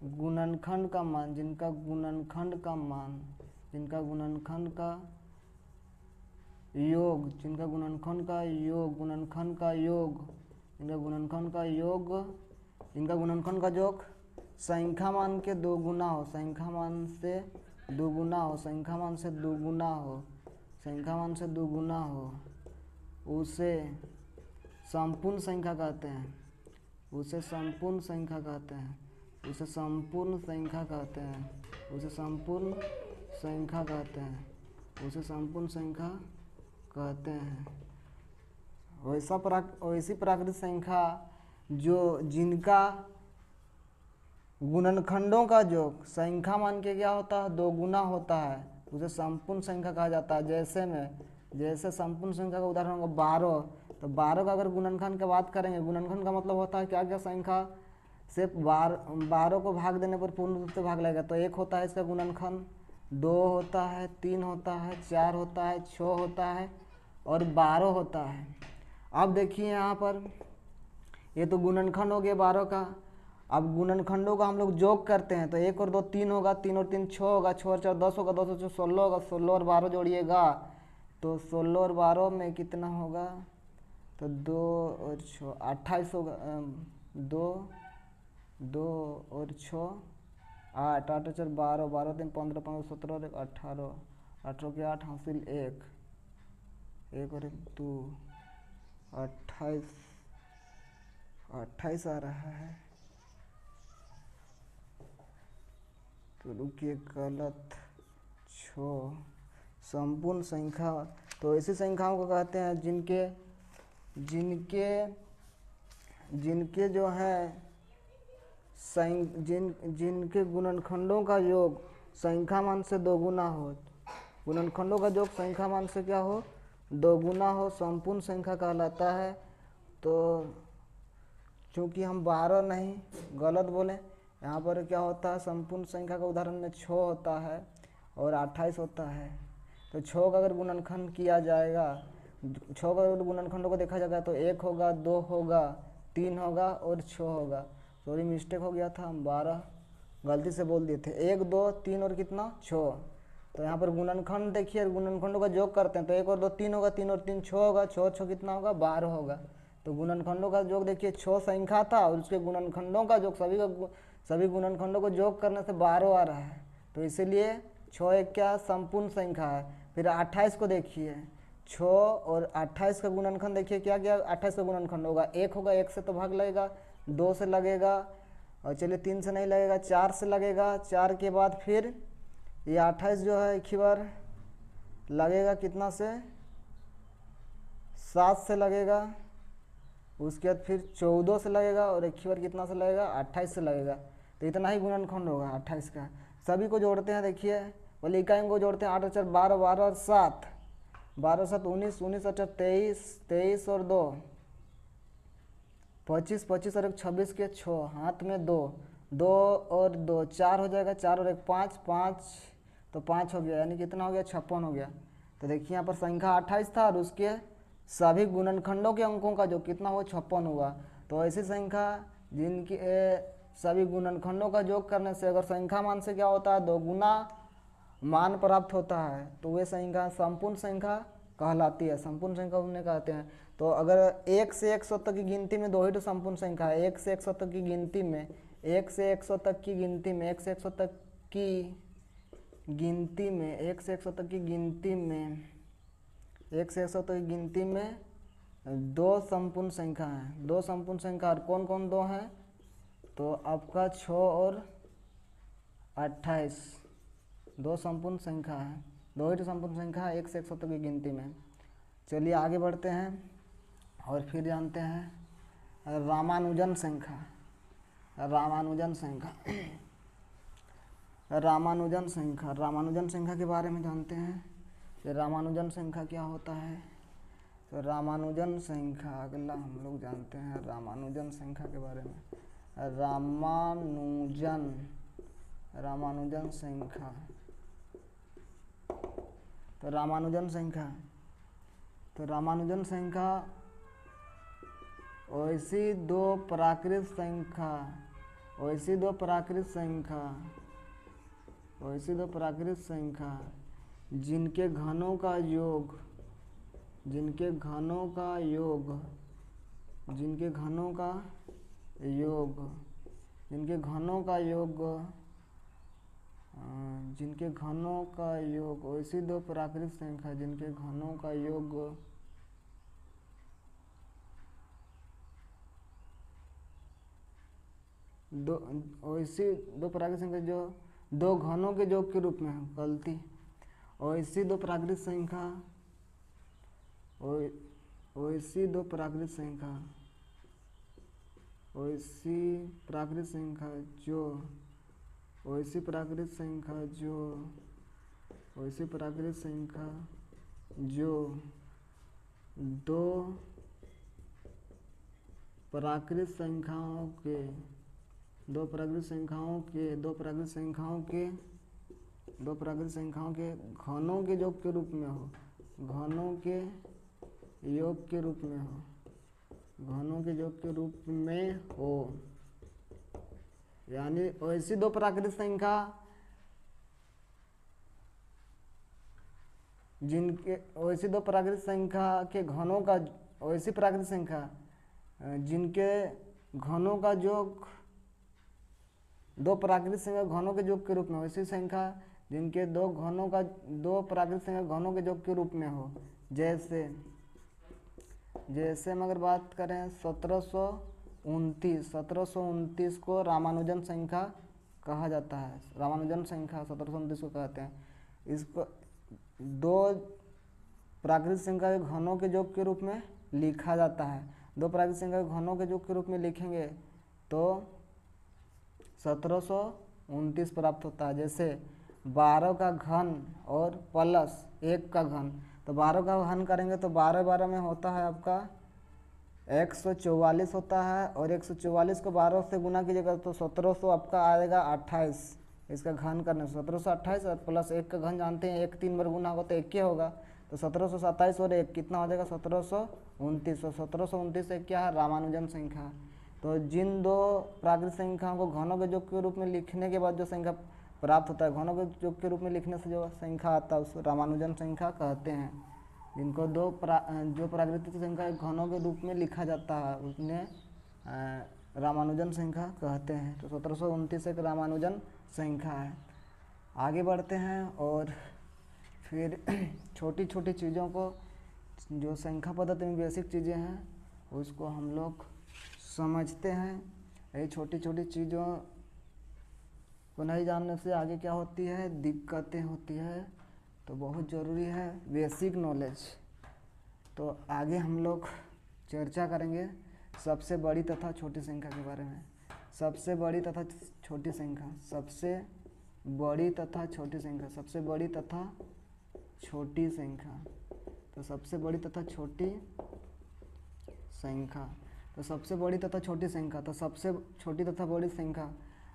गुणनखंड का मान, जिनका गुणनखंड का मान, जिनका गुणनखंड का योग, जिनका गुणनखंड का योग, गुणनखंड का योग, जिनका गुणनखंड का योग, जिनका गुणनखंड का योग संख्या मान के 2 गुना हो, संख्या मान से दुगुना हो, संख्या मान से दुगुना हो, संख्या मान से दुगुना हो, उसे संपूर्ण संख्या कहते हैं, उसे संपूर्ण संख्या कहते हैं, उसे संपूर्ण संख्या कहते हैं, उसे संपूर्ण संख्या कहते हैं, उसे संपूर्ण संख्या कहते हैं। वैसी प्राकृतिक संख्या जो जिनका गुणनखंडों का योग संख्या मान के क्या होता है, दोगुना होता है, उसे संपूर्ण संख्या कहा जाता है। जैसे संपूर्ण संख्या का उदाहरण होगा 12, तो 12 का अगर गुणनखंड की बात करेंगे, गुणनखंड का मतलब होता है क्या क्या संख्या से 12 को भाग देने पर पूर्ण रूप से भाग लगेगा। तो 1 होता है इसका गुणनखंड, 2 होता है, 3 होता है, 4 होता है, 6 होता है और 12 होता है। अब देखिए यहाँ पर ये तो गुणनखंड हो गया 12 का। अब गुणनखंडों का हम लोग जोग करते हैं, तो 1 और 2 3 होगा, 3 और 3 6 होगा, 6 और 4 10 होगा, 10 और 4 16 होगा, 16 और 12 जोड़िएगा तो 16 और 12 में कितना होगा, तो 2 और 6 28 होगा, 2 और 6 8, 8 और 4 12, 12 3 15, 15 17 और 18, 18 के 8 हासिल 1, 1 और 1 2, 28 28 आ रहा है। तो रुकिए, गलत, छो संपूर्ण संख्या। तो ऐसी संख्याओं को कहते हैं जिनके जो है जिनके गुणनखंडों का योग संख्या मान से दोगुना हो, गुणनखंडों का योग संख्या मान से क्या हो, दोगुना हो, संपूर्ण संख्या कहलाता है। तो चूँकि हम 12 नहीं, गलत बोले, यहाँ पर क्या होता है, संपूर्ण संख्या का उदाहरण में 6 होता है और 28 होता है। तो 6 का अगर गुणनखंड किया जाएगा, 6 का अगर गुणनखंडों को देखा जाएगा तो 1 होगा, 2 होगा, 3 होगा और 6 होगा। सॉरी मिस्टेक हो गया था, हम 12 गलती से बोल दिए थे, 1 2 3 और कितना 6। तो यहाँ पर गुणनखंड देखिए, गुणनखंडों का योग करते हैं तो 1 और 2 3 होगा, 3 और 3 6 होगा, 6 6 कितना होगा 12 होगा। तो गुणनखंडों का योग देखिए 6 संख्या था और उसके गुणनखंडों का योग सभी गुणनखंडों को योग करने से 12 आ रहा है। तो इसीलिए 6 एक क्या संपूर्ण संख्या है। फिर 28 को देखिए, 6 और 28 का गुणनखंड देखिए क्या क्या 28 का गुणनखंड होगा, 1 होगा, 1 से तो भाग लगेगा, 2 से लगेगा और चलिए 3 से नहीं लगेगा, 4 से लगेगा, 4 के बाद फिर ये 28 जो है एक ही बार लगेगा कितना से, 7 से लगेगा, उसके बाद फिर 14 से लगेगा और एक ही बार कितना से लगेगा 28 से लगेगा। तो इतना ही गुणनखंड होगा 28 का। सभी को जोड़ते हैं, देखिए बोले इकाइयों को जोड़ते हैं, 8 और 4 12, 12 और 7 12 7 19, 19 और 4 23, 23 और 2 25, 25 और 1 26 के 6, हाथ में 2, 2 और 2 4 हो जाएगा, 4 और 1 5, 5 तो 5 हो गया, यानी कितना हो गया 56 हो गया। तो देखिए यहाँ पर संख्या 28 था और उसके सभी गुणनखंडों के अंकों का जो कितना हुआ 56 हुआ। तो ऐसी संख्या जिनकी सभी गुणनखंडों का योग करने से अगर संख्या मान से क्या होता है, दोगुना मान प्राप्त होता है, तो वे संख्या संपूर्ण संख्या कहलाती है, संपूर्ण संख्या उन्हें कहते हैं। तो अगर 1 से 100 तक की गिनती में 2 ही तो संपूर्ण संख्या है, 1 से 100 तक की गिनती में, 1 से 100 तक की गिनती में, 1 से 100 तक की गिनती में, 1 से 100 तक की गिनती में, 1 से 100 तक की गिनती में 2 संपूर्ण संख्या हैं, 2 संपूर्ण संख्या। और कौन कौन 2 हैं, तो आपका 6 और 28 2 संपूर्ण संख्या है, 2 ही तो संपूर्ण संख्या है 1 से 100 तक की गिनती में। चलिए आगे बढ़ते हैं और फिर जानते हैं रामानुजन संख्या। रामानुजन संख्या, रामानुजन संख्या, रामानुजन संख्या के बारे में जानते हैं कि रामानुजन संख्या क्या होता है। तो रामानुजन संख्या अगला हम लोग जानते हैं रामानुजन संख्या के बारे में। रामानुजन संख्या, तो रामानुजन संख्या, तो रामानुजन संख्या ऐसी दो प्राकृत संख्या, ऐसी दो प्राकृत संख्या, ऐसी दो प्राकृत संख्या जिनके घनों का योग, जिनके घनों का योग, जिनके घनों का योग, जिनके घनों का योग जिनके घनों का योग, ऐसी दो प्राकृतिक संख्या जिनके घनों का योग दो, ऐसी दो प्राकृतिक संख्या जो दो घनों के योग के रूप में है, गलती, ऐसी दो प्राकृतिक संख्या, ऐसी दो प्राकृतिक संख्या, ऐसी प्राकृतिक संख्या जो, ऐसी प्राकृतिक संख्या जो, ऐसी प्राकृतिक संख्या जो दो प्राकृतिक संख्याओं के, दो प्राकृतिक संख्याओं के, दो प्राकृतिक संख्याओं के, दो प्राकृतिक संख्याओं के घनों के योग के रूप में हो, घनों के योग के रूप में हो, घनों के योग के रूप में हो, यानी ऐसी दो प्राकृतिक संख्या जिनके, ऐसी दो प्राकृतिक संख्या के घनों का, ऐसी प्राकृतिक संख्या जिनके घनों का योग दो प्राकृतिक संख्या घनों के योग के रूप में हो, ऐसी संख्या जिनके दो घनों का, दो प्राकृतिक संख्या घनों के योग के रूप में हो। जैसे हम अगर बात करें 1729 को रामानुजन संख्या कहा जाता है, रामानुजन संख्या 1729 को कहते हैं। इसको दो प्राकृतिक संख्या के घनों के योग के रूप में लिखा जाता है। दो प्राकृतिक संख्या के घनों के योग के रूप में लिखेंगे तो 1729 प्राप्त होता है। जैसे 12 का घन और प्लस 1 का घन, तो 12 का घन करेंगे तो 12 में होता है आपका 144 होता है, और 144 को 12 से गुना कीजिएगा तो 1700 आपका आएगा 28। इसका घन करने से 1728 और प्लस 1 का घन जानते हैं, 1 3 बार गुना होगा तो 1 ही होगा, तो 1727 और 1 कितना हो जाएगा 1729। तो 1729 एक क्या है, रामानुजन संख्या। तो जिन दो प्राकृतिक संख्याओं को घनों के योग के रूप में लिखने के बाद जो संख्या प्राप्त होता है, घनों के योग के रूप में लिखने से जो संख्या आता है उसको रामानुजन संख्या कहते हैं। जिनको जो प्राकृतिक संख्या घनों के रूप में लिखा जाता है उसने रामानुजन संख्या कहते हैं। तो 1729 एक रामानुजन संख्या है। आगे बढ़ते हैं और फिर छोटी छोटी चीज़ों को, जो संख्या पद्धति में बेसिक चीज़ें हैं उसको हम लोग समझते हैं। ये छोटी छोटी चीज़ों को नहीं जानने से आगे क्या होती है, दिक्कतें होती है। तो बहुत ज़रूरी है बेसिक नॉलेज। तो आगे हम लोग चर्चा करेंगे सबसे बड़ी तथा छोटी संख्या के बारे में। सबसे बड़ी तथा छोटी संख्या, सबसे बड़ी तथा छोटी संख्या, सबसे बड़ी तथा छोटी संख्या। तो सबसे बड़ी तथा छोटी संख्या, तो सबसे बड़ी तथा छोटी संख्या, तो सबसे छोटी तथा बड़ी संख्या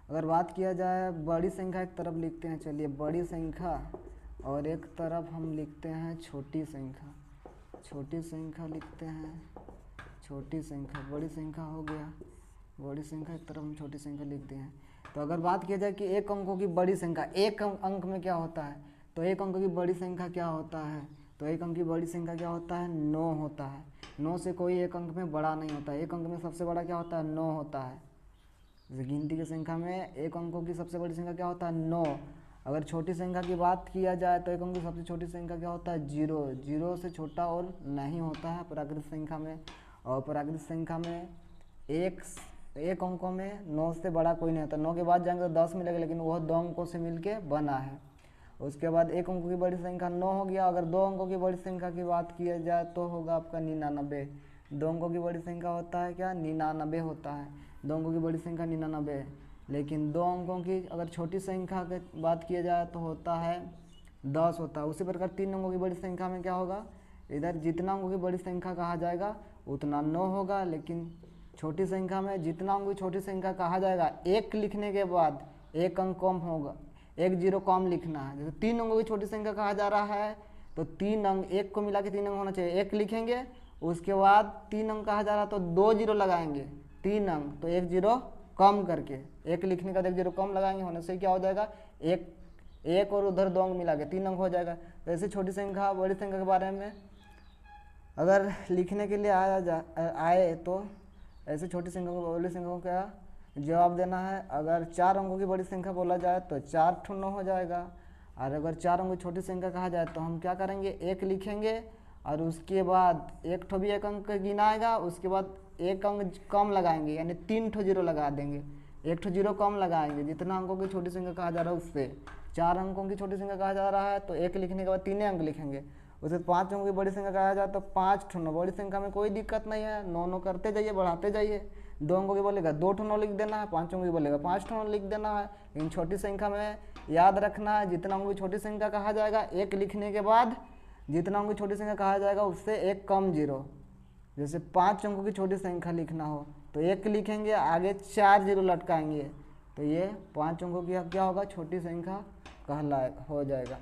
अगर बात किया जाए, बड़ी संख्या एक तरफ लिखते हैं, चलिए बड़ी संख्या, और एक तरफ हम लिखते हैं छोटी संख्या। छोटी संख्या लिखते हैं, छोटी संख्या, बड़ी संख्या हो गया, बड़ी संख्या एक तरफ हम छोटी संख्या लिखते हैं। तो अगर बात किया जाए कि एक अंकों की बड़ी संख्या, एक अंक में क्या होता है, तो एक अंक की बड़ी संख्या क्या होता है, तो एक अंक की बड़ी संख्या क्या होता है, 9 होता है। 9 से कोई एक अंक में बड़ा नहीं होता है। एक अंक में सबसे बड़ा क्या होता है, 9 होता है। जैसे गिनती की संख्या में एक अंकों की सबसे बड़ी संख्या क्या होता है, 9। अगर छोटी संख्या की बात किया जाए तो एक अंक की सबसे छोटी संख्या क्या होता है, 0। 0 से छोटा और नहीं होता है प्राकृतिक संख्या में। और प्राकृतिक संख्या में एक अंकों में 9 से बड़ा कोई नहीं होता। 9 के बाद जाएंगे तो 10 मिलेगा, लेकिन वह 2 अंकों से मिलके बना है। उसके बाद एक अंकों की बड़ी संख्या 9 हो गया। अगर 2 अंकों की बड़ी संख्या की बात किया जाए तो होगा आपका 99। 2 अंकों की बड़ी संख्या होता है क्या, 99 होता है। 2 अंकों की बड़ी संख्या 99 है। लेकिन 2 अंकों की अगर छोटी संख्या की बात किया जाए तो होता है 10 होता है। उसी प्रकार 3 अंकों की बड़ी संख्या में क्या होगा, इधर जितना अंकों की बड़ी संख्या कहा जाएगा उतना 9 होगा। लेकिन छोटी संख्या में जितना अंकों की छोटी संख्या कहा जाएगा, 1 लिखने के बाद 1 अंक कम होगा, 1 0 कम लिखना है। जैसे 3 अंकों की छोटी संख्या कहा जा रहा है तो 3 अंक, 1 को मिला के 3 अंक होना चाहिए। 1 लिखेंगे, उसके बाद 3 अंक कहा जा रहा है तो 2 0 लगाएंगे, 3 अंक, तो 1 0 कम करके 1 लिखने का 1 0 कम लगाएंगे, होने से क्या हो जाएगा, 1 और उधर 2 अंक मिला के 3 अंक हो जाएगा। तो ऐसे छोटी संख्या बड़ी संख्या के बारे में अगर लिखने के लिए आए तो ऐसे छोटी संख्या को बड़ी संख्या को क्या जवाब देना है। अगर 4 अंकों की बड़ी संख्या बोला जाए तो 4 ठो 9 हो जाएगा, और अगर 4 अंकों की छोटी संख्या कहा जाए तो हम क्या करेंगे, 1 लिखेंगे और उसके बाद एक ठो भी एक अंक गिना आएगा, उसके बाद एक अंक कम लगाएंगे, यानी 3 ठो जीरो लगा देंगे, एक ठो जीरो कम लगाएंगे। जितना अंकों की छोटी संख्या कहा जा रहा है उससे 4 अंकों की छोटी संख्या कहा जा रहा है तो 1 लिखने के बाद 3 अंक लिखेंगे। उसे 5 अंकों की बड़ी संख्या कहा जाए तो 5 ठो 9, बड़ी संख्या में कोई दिक्कत नहीं है, 9 9 करते जाइए, बढ़ाते जाइए। 2 अंकों की बोलेगा 2 ठो 9 लिख देना है, 5 अंकों की बोलेगा 5 ठो 9 लिख देना है। इन छोटी संख्या में याद रखना है, जितना अंकों की छोटी संख्या कहा जाएगा 1 लिखने के बाद जितना अंकों की छोटी संख्या कहा जाएगा उससे एक कम जीरो। जैसे 5 अंकों की छोटी संख्या लिखना हो तो 1 लिखेंगे, आगे 4 जीरो लटकाएंगे, तो ये 5 अंकों की क्या होगा, छोटी संख्या कहलाए हो जाएगा।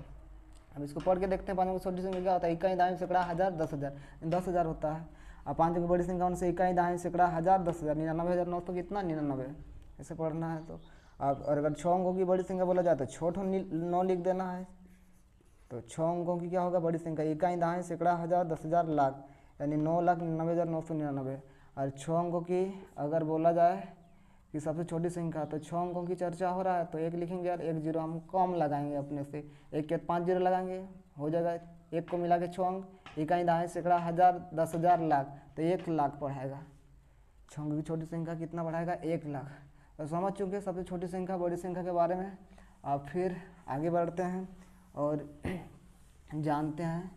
अब इसको पढ़ के देखते हैं। 5 अंकों की छोटी संख्या क्या होता है, इकाई दहाई सैकड़ा हज़ार 10,000, 10,000 होता है। अब 5 अंकों की बड़ी संख्या उनसे इकाई दहाई सैकड़ा हज़ार 10,000, 99,900 कितना 99, ऐसे पढ़ना है। तो अब और अगर 6 अंकों की बड़ी संख्या बोला जाए तो 6 ठो 9 लिख देना है। तो 6 अंकों की क्या होगा बड़ी संख्या, इकाई दहाई सैकड़ा हज़ार 10,000 लाख, यानी 9,99,999। और 6 अंकों की अगर बोला जाए कि सबसे छोटी संख्या, तो 6 अंकों की चर्चा हो रहा है तो 1 लिखेंगे और 1 जीरो हम कम लगाएंगे अपने से, 1 के 5 जीरो लगाएंगे, हो जाएगा 1 को मिला के 6 अंक, इकाई दहाई सैकड़ा हज़ार 10,000 लाख, तो 1 लाख पढ़ाएगा। 6 अंकों की छोटी संख्या कितना बढ़ाएगा, 1 लाख। तो समझ चुके सबसे छोटी संख्या बड़ी संख्या के बारे में। अब फिर आगे बढ़ते हैं और जानते हैं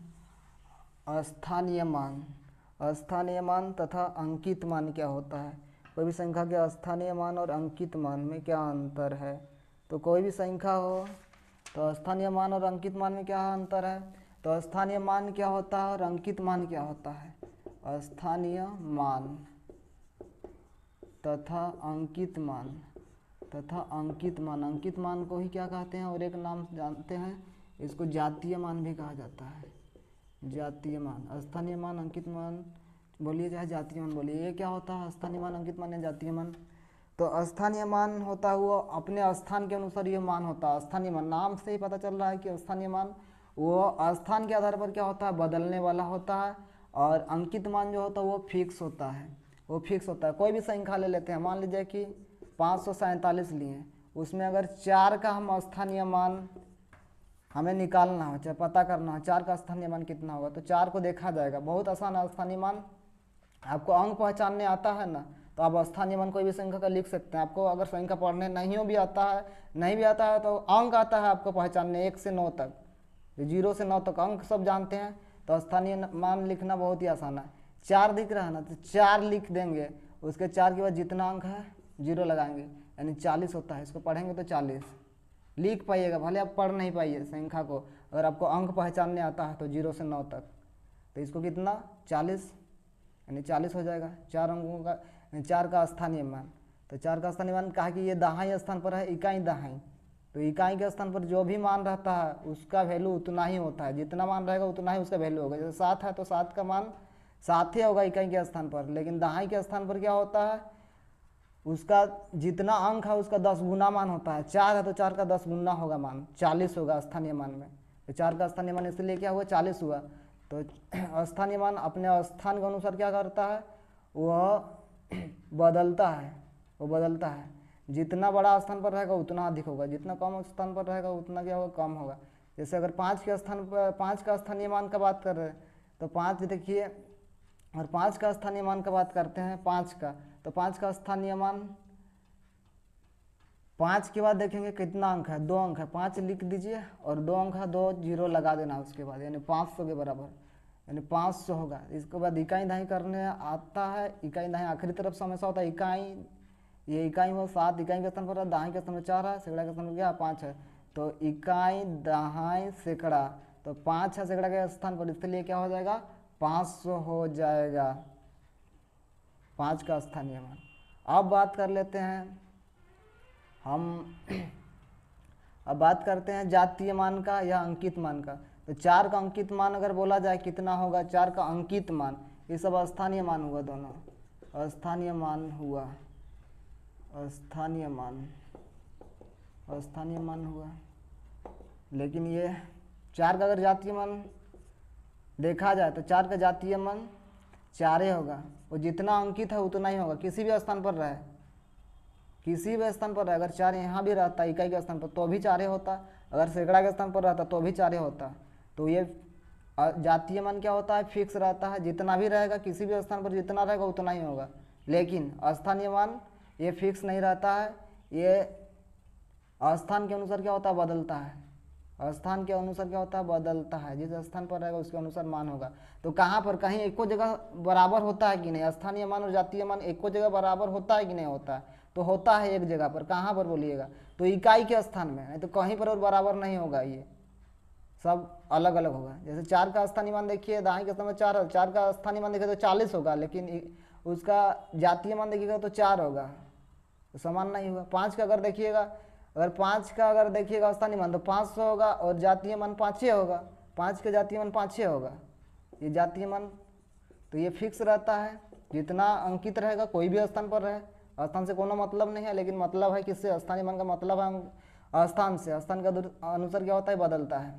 स्थानीय मान। स्थानीय मान तथा अंकित मान क्या होता है। कोई भी संख्या के स्थानीय मान और अंकित मान में क्या अंतर है। तो कोई भी संख्या हो तो स्थानीय मान और अंकित मान में क्या अंतर है। तो स्थानीय मान क्या होता है और अंकित मान क्या होता है। स्थानीय मान तथा अंकित मान, अंकित मान को ही क्या कहते हैं और एक नाम जानते हैं, इसको जातीय मान भी कहा जाता है। जातीय मान, स्थानीय मान, अंकित मान बोलिए चाहे जातीय मान बोलिए, ये क्या होता है स्थानीय मान, अंकित मान या जातीय मान। तो स्थानीय मान होता है वो अपने स्थान के अनुसार ये मान होता है। स्थानीय मान नाम से ही पता चल रहा है कि स्थानीय मान वो स्थान के आधार पर क्या होता है, बदलने वाला होता है। और अंकित मान जो होता है वो फिक्स होता है, वो फिक्स होता है। कोई भी संख्या ले लेते हैं, मान लीजिए कि 547 लिए, उसमें अगर 4 का हम स्थानीय मान हमें निकालना हो, चाहे पता करना हो 4 का स्थानीय मान कितना होगा, तो 4 को देखा जाएगा। बहुत आसान है स्थानीय मान, आपको अंक पहचानने आता है ना, तो आप स्थानीय मान कोई भी संख्या का लिख सकते हैं। आपको अगर संख्या पढ़ने नहीं भी आता है तो अंक आता है आपको पहचानने 1 से 9 तक, 0 से 9 तक अंक सब जानते हैं, तो स्थानीय मान लिखना बहुत ही आसान है। 4 दिख रहा है ना, तो 4 लिख देंगे, उसके 4 के बाद जितना अंक है 0 लगाएंगे, यानी 40 होता है। इसको पढ़ेंगे तो 40 लिख पाइएगा, भले आप पढ़ नहीं पाइए संख्या को, अगर आपको अंक पहचानने आता है तो 0 से 9 तक, तो इसको कितना 40, यानी 40 हो जाएगा। 4 अंकों का 4 का स्थानीय मान, तो 4 का स्थानीय मान कहा कि ये दहाई स्थान पर है, इकाई दहाई, तो इकाई के स्थान पर जो भी मान रहता है उसका वैल्यू उतना ही होता है, जितना मान रहेगा उतना ही उसका वैल्यू होगा। जैसे 7 है तो 7 का मान 7 ही होगा इकाई के स्थान पर, लेकिन दहाई के स्थान पर क्या होता है, उसका जितना अंक है उसका 10 गुना मान होता है। 4 है तो 4 का 10 गुना होगा मान, 40 होगा स्थानीय मान में। तो 4 का स्थानीय मान इसलिए क्या हुआ 40 हुआ। तो स्थानीय मान अपने स्थान के अनुसार क्या करता है, वह बदलता है। जितना बड़ा स्थान पर रहेगा उतना अधिक होगा, जितना कम स्थान पर रहेगा उतना क्या होगा, कम होगा। जैसे अगर 5 के स्थान पर 5 का स्थानीय मान का बात कर रहे हैं तो 5 देखिए, और 5 का स्थानीय मान का बात करते हैं 5 का, तो 5 का स्थानीय मान 5 के बाद देखेंगे कितना अंक है, 2 अंक है, 5 लिख दीजिए और 2 अंक है, 2 जीरो लगा देना उसके बाद, यानी 500 के बराबर, यानी 500 होगा। इसके बाद इकाई दहाई करने आता है। इकाई दहाई आखिरी तरफ से हमेशा होता है इकाई, ये इकाई में 7 इकाई के स्थान पर है, दहाई के स्थान पर 4 है, सैकड़ा के स्थान पर क्या 5 है, तो इकाई दहाई सैकड़ा, तो 5 है सैकड़ा के स्थान पर, इसलिए क्या हो जाएगा 500 हो जाएगा 5 का स्थानीय मान। अब बात कर लेते हैं हम अब बात करते हैं जातीय मान का या अंकित मान का। तो 4 का अंकित मान अगर बोला जाए कितना होगा, 4 का अंकित मान, ये सब स्थानीय मान हुआ, दोनों स्थानीय मान हुआ, स्थानीय मान हुआ। लेकिन ये 4 का अगर जातीय मान देखा जाए तो 4 का जातीय मान 4 ही होगा, वो जितना अंकित है उतना ही होगा, किसी भी स्थान पर रहे, किसी भी स्थान पर अगर 4 यहाँ भी रहता इकाई के स्थान पर तो भी 4 होता, अगर सैकड़ा के स्थान पर रहता तो भी 4 होता। तो ये जातीय मान क्या होता है, फिक्स रहता है, जितना भी रहेगा किसी भी स्थान पर जितना रहेगा उतना ही होगा। लेकिन स्थानीय मान ये फिक्स नहीं रहता है, ये स्थान के अनुसार क्या होता है, बदलता है। स्थान के अनुसार क्या होता है, बदलता है। जिस स्थान पर रहेगा उसके अनुसार मान होगा। तो कहाँ पर कहीं एको जगह बराबर होता है कि नहीं, स्थानीय मान और जातीय मान एको जगह बराबर होता है कि नहीं होता है, तो होता है एक जगह पर। कहाँ पर बोलिएगा, तो इकाई के स्थान में, नहीं तो कहीं पर और बराबर नहीं होगा, ये सब अलग अलग होगा। जैसे 4 का स्थानीय मान देखिए, दाएं के स्थान में 4 का स्थानीय मान देखिए तो 40 होगा, लेकिन उसका जातीय मान देखिएगा तो 4 होगा, तो समान नहीं होगा। 5 का अगर देखिएगा, अगर 5 का अगर देखिएगा स्थानीय मान तो 500 होगा और जातीय मान 500 होगा, 5 का जातीय मान 500 होगा, ये जातीय मान। तो ये फिक्स रहता है, जितना अंकित रहेगा कोई भी स्थान पर रहे, स्थान से कोनो मतलब नहीं है, लेकिन मतलब है किससे, स्थानीय मान का मतलब है स्थान से। स्थान के अनुसार क्या होता है, बदलता है।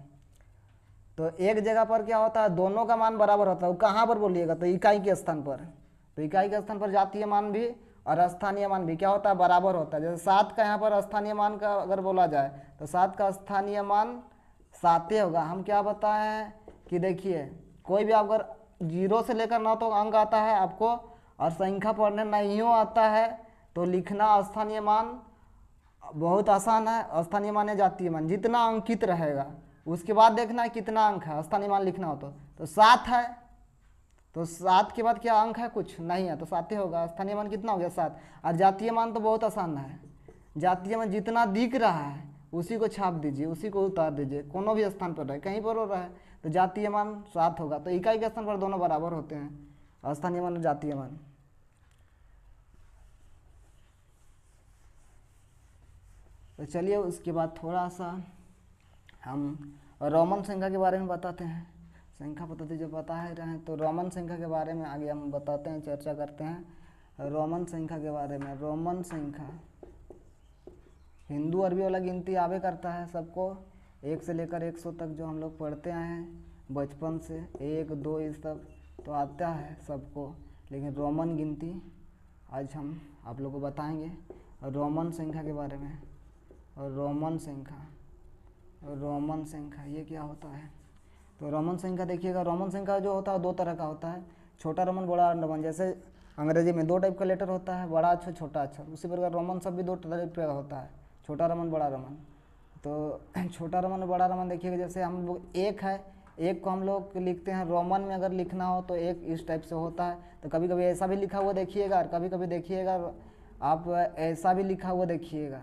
तो एक जगह पर क्या होता है, दोनों का मान बराबर होता है, वो कहाँ पर बोलिएगा, तो इकाई के स्थान पर। तो इकाई के स्थान पर जातीय मान भी और स्थानीय मान भी क्या होता है, बराबर होता है। जैसे 7 का यहाँ पर स्थानीय मान का अगर बोला जाए तो 7 का स्थानीय मान 7 होगा। हम क्या बताए हैं कि देखिए, कोई भी अगर 0 से लेकर 9 तक अंक आता है आपको और संख्या पढ़ने नहीं आता है तो लिखना स्थानीय मान बहुत आसान है। स्थानीय मान या जातीय मान जितना अंकित रहेगा उसके बाद देखना है कितना अंक है, स्थानीय मान लिखना हो तो 7 है, तो 7 के बाद क्या अंक है, कुछ नहीं है, तो 7 ही होगा। स्थानीय मान कितना हो गया, 7। और जातीय मान तो बहुत आसान है, जातीय मान जितना दिख रहा है उसी को छाप दीजिए, उसी को उतार दीजिए, कोनो भी स्थान पर रहे, कहीं पर हो रहा है तो जातीय मान 7 होगा। तो इकाई के स्थान पर दोनों बराबर होते हैं, स्थानीय मान और जातीय मान। तो चलिए उसके बाद थोड़ा सा हम रोमन संख्या के बारे में बताते हैं। संख्या पद्धति जो बता ही रहे हैं, तो रोमन संख्या के बारे में आगे हम बताते हैं, चर्चा करते हैं रोमन संख्या के बारे में। रोमन संख्या हिंदू अरबी वाला गिनती आवे करता है सबको, 1 से लेकर 100 तक जो हम लोग पढ़ते आए हैं बचपन से, 1 2 ये सब तो आता है सबको। लेकिन रोमन गिनती आज हम आप लोगों को बताएंगे रोमन संख्या के बारे में। और रोमन संख्या ये क्या होता है, तो रोमन संख्या देखिएगा, रोमन संख्या जो होता है 2 तरह का होता है, छोटा रोमन बड़ा रोमन। जैसे अंग्रेजी में 2 टाइप का लेटर होता है, बड़ा अक्षर छोटा अक्षर, उसी प्रकार रोमन सब भी 2 टाइप का होता है, छोटा रोमन बड़ा रोमन। तो छोटा रोमन और बड़ा रोमन देखिएगा, जैसे हम लोग 1 है, 1 को हम लोग लिखते हैं रोमन में, अगर लिखना हो तो 1 इस टाइप से होता है। तो कभी कभी ऐसा भी लिखा हुआ देखिएगा और कभी कभी देखिएगा आप ऐसा भी लिखा हुआ देखिएगा,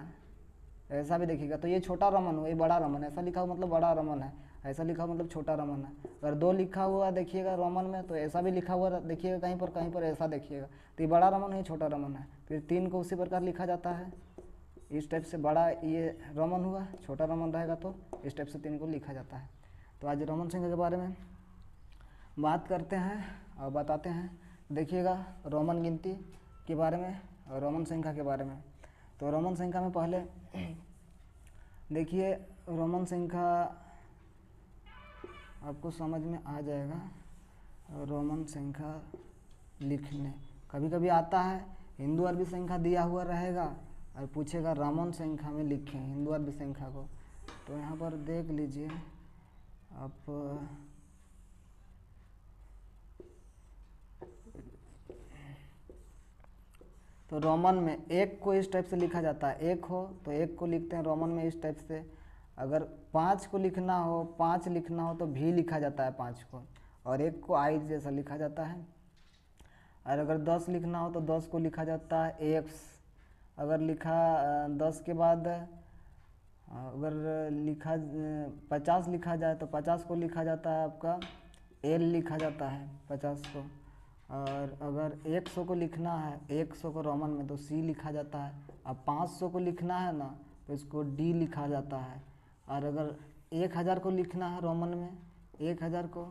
ऐसा भी देखिएगा, तो ये छोटा रोमन हो, ये बड़ा रोमन। ऐसा लिखा हुआ मतलब बड़ा रोमन है, ऐसा लिखा हुआ मतलब छोटा रोमन है। अगर 2 लिखा हुआ देखिएगा रोमन में तो ऐसा भी लिखा हुआ देखिएगा, कहीं पर ऐसा देखिएगा, तो ये बड़ा रोमन है, ये छोटा रोमन है। फिर 3 को उसी प्रकार लिखा जाता है, इस टाइप से बड़ा ये रोमन हुआ, छोटा रोमन रहेगा तो इस टाइप से 3 को लिखा जाता है। तो आज रोमन संख्या के बारे में बात करते हैं और बताते हैं। देखिएगा रोमन गिनती के बारे में और रोमन संख्या के बारे में। तो रोमन संख्या में पहले देखिए, रोमन संख्या आपको समझ में आ जाएगा। रोमन संख्या लिखने कभी कभी आता है, हिंदू अरबी संख्या दिया हुआ रहेगा और पूछेगा रोमन संख्या में लिखें हिंदू अरबी संख्या को। तो यहाँ पर देख लीजिए आप, तो रोमन में 1 को इस टाइप से लिखा जाता है, 1 हो तो 1 को लिखते हैं रोमन में इस टाइप से। अगर 5 को लिखना हो, 5 लिखना हो तो भी लिखा जाता है 5 को, और 1 को आई जैसा लिखा जाता है। और अगर 10 लिखना हो तो 10 को लिखा जाता है एक्स। अगर लिखा 10 के बाद अगर लिखा 50 लिखा जाए तो 50 को लिखा जाता है आपका एल लिखा जाता है 50 को। और अगर 100 को लिखना है, 100 को रोमन में तो सी लिखा जाता है। अब 500 को लिखना है ना तो इसको डी लिखा जाता है। और अगर 1000 को लिखना है रोमन में, 1000 को,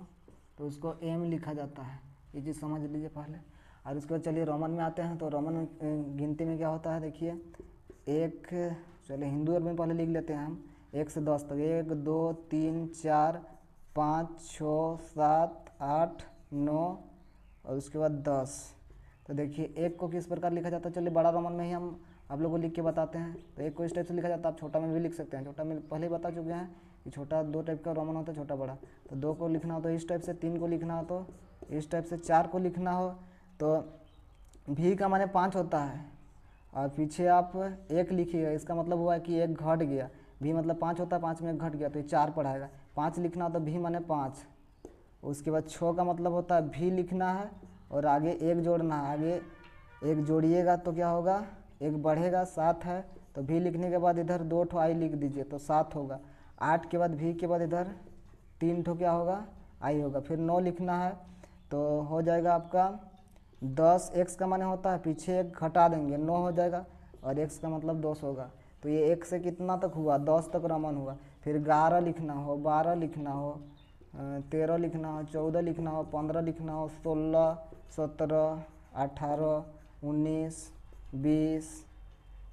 तो उसको एम लिखा जाता है। ये चीज़ समझ लीजिए पहले। और उसके बाद चलिए रोमन में आते हैं। तो रोमन में गिनती में क्या होता है देखिए, 1, चलिए हिंदू में पहले लिख लेते हैं हम 1 से 10 तक, 1 2 3 4 5 6 7 8 9 और उसके बाद 10। तो देखिए 1 को किस प्रकार लिखा जाता है, चलिए बड़ा रोमन में ही हम आप लोग को लिख के बताते हैं। तो एक को इस टाइप से लिखा जाता है, आप छोटा में भी लिख सकते हैं। छोटा में पहले ही बता चुके हैं कि छोटा 2 टाइप का रोमन होता है, छोटा बड़ा। तो 2 को लिखना हो तो इस टाइप से, 3 को लिखना हो तो इस टाइप से, 4 को लिखना हो तो भी का माने 5 होता है, और पीछे आप 1 लिखिएगा, इसका मतलब हुआ है कि 1 घट गया। भी मतलब 5 होता है, 5 में 1 घट गया तो ये 4 पढ़ाएगा। 5 लिखना हो तो भी माने 5। उसके बाद 6 का मतलब होता है भी लिखना है और आगे 1 जोड़ना है। आगे 1 जोड़िएगा तो क्या होगा, 1 बढ़ेगा, 7 है तो भी लिखने के बाद इधर 2 ठो आई लिख दीजिए तो 7 होगा। 8 के बाद भी के बाद इधर 3 ठो क्या होगा, आई होगा। फिर 9 लिखना है तो हो जाएगा आपका 10। x का माने होता है पीछे 1 घटा देंगे, 9 हो जाएगा, और x का मतलब 10 होगा। तो ये 1 से कितना तक हुआ, 10 तक रोमन हुआ। फिर 11 लिखना हो, 12 लिखना हो, 13 लिखना हो, 14 लिखना हो, 15 लिखना हो, 16, 17, 18, 19, 20।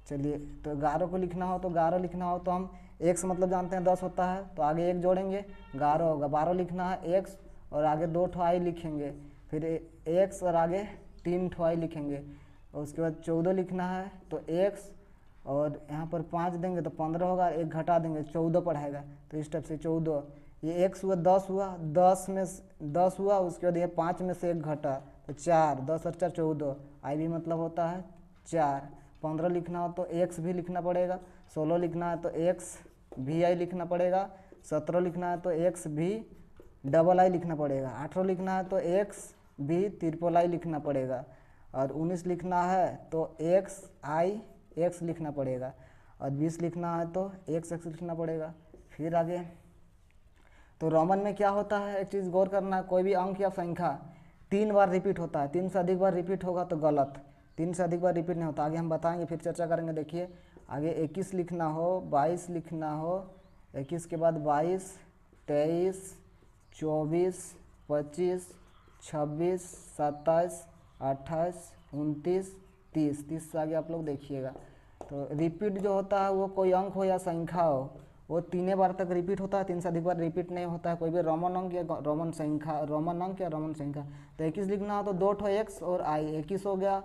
चलिए तो 11 को लिखना हो तो 11 लिखना हो तो हम x मतलब जानते हैं 10 होता है, तो आगे 1 जोड़ेंगे 11 होगा। 12 लिखना है x और आगे 2 ठो आई लिखेंगे, फिर x और आगे 3 ठो आई लिखेंगे। और उसके बाद 14 लिखना है तो x और यहाँ पर 5 देंगे तो 15 होगा, 1 घटा देंगे 14 पढ़ाएगा। तो इस टाइप से 14, ये x हुआ 10 हुआ, 10 में 10 हुआ, उसके बाद ये 5 में से 1 घटा तो 4, 10 और 4 14, आई भी मतलब होता है 4। 15 लिखना हो तो x भी लिखना पड़ेगा, 16 लिखना है तो x भी आई लिखना पड़ेगा, 17 लिखना है तो x भी डबल आई लिखना पड़ेगा, 18 लिखना है तो x भी ट्रिपल आई लिखना पड़ेगा, और 19 लिखना है तो x आई x लिखना पड़ेगा, और 20 लिखना है तो x लिखना पड़ेगा। फिर आगे तो रोमन में क्या होता है, एक चीज़ गौर करना है, कोई भी अंक या संख्या 3 बार रिपीट होता है। 3 से अधिक बार रिपीट होगा तो गलत, 3 से अधिक बार रिपीट नहीं होता। आगे हम बताएंगे, फिर चर्चा करेंगे। देखिए आगे 21 लिखना हो, 22 लिखना हो, 21 के बाद 22, 23, 24, 25, 26, 27, 28, 29, 30। 30 से आगे आप लोग देखिएगा। तो रिपीट जो होता है वो कोई अंक हो या संख्या हो, वो 3 बार तक रिपीट होता है, 3 से अधिक बार रिपीट नहीं होता है। कोई भी रोमन अंक या रोमन संख्या, रोमन अंक या रोमन संख्या। तो 21 लिखना हो तो 2 ठो x और i, 21 हो गया,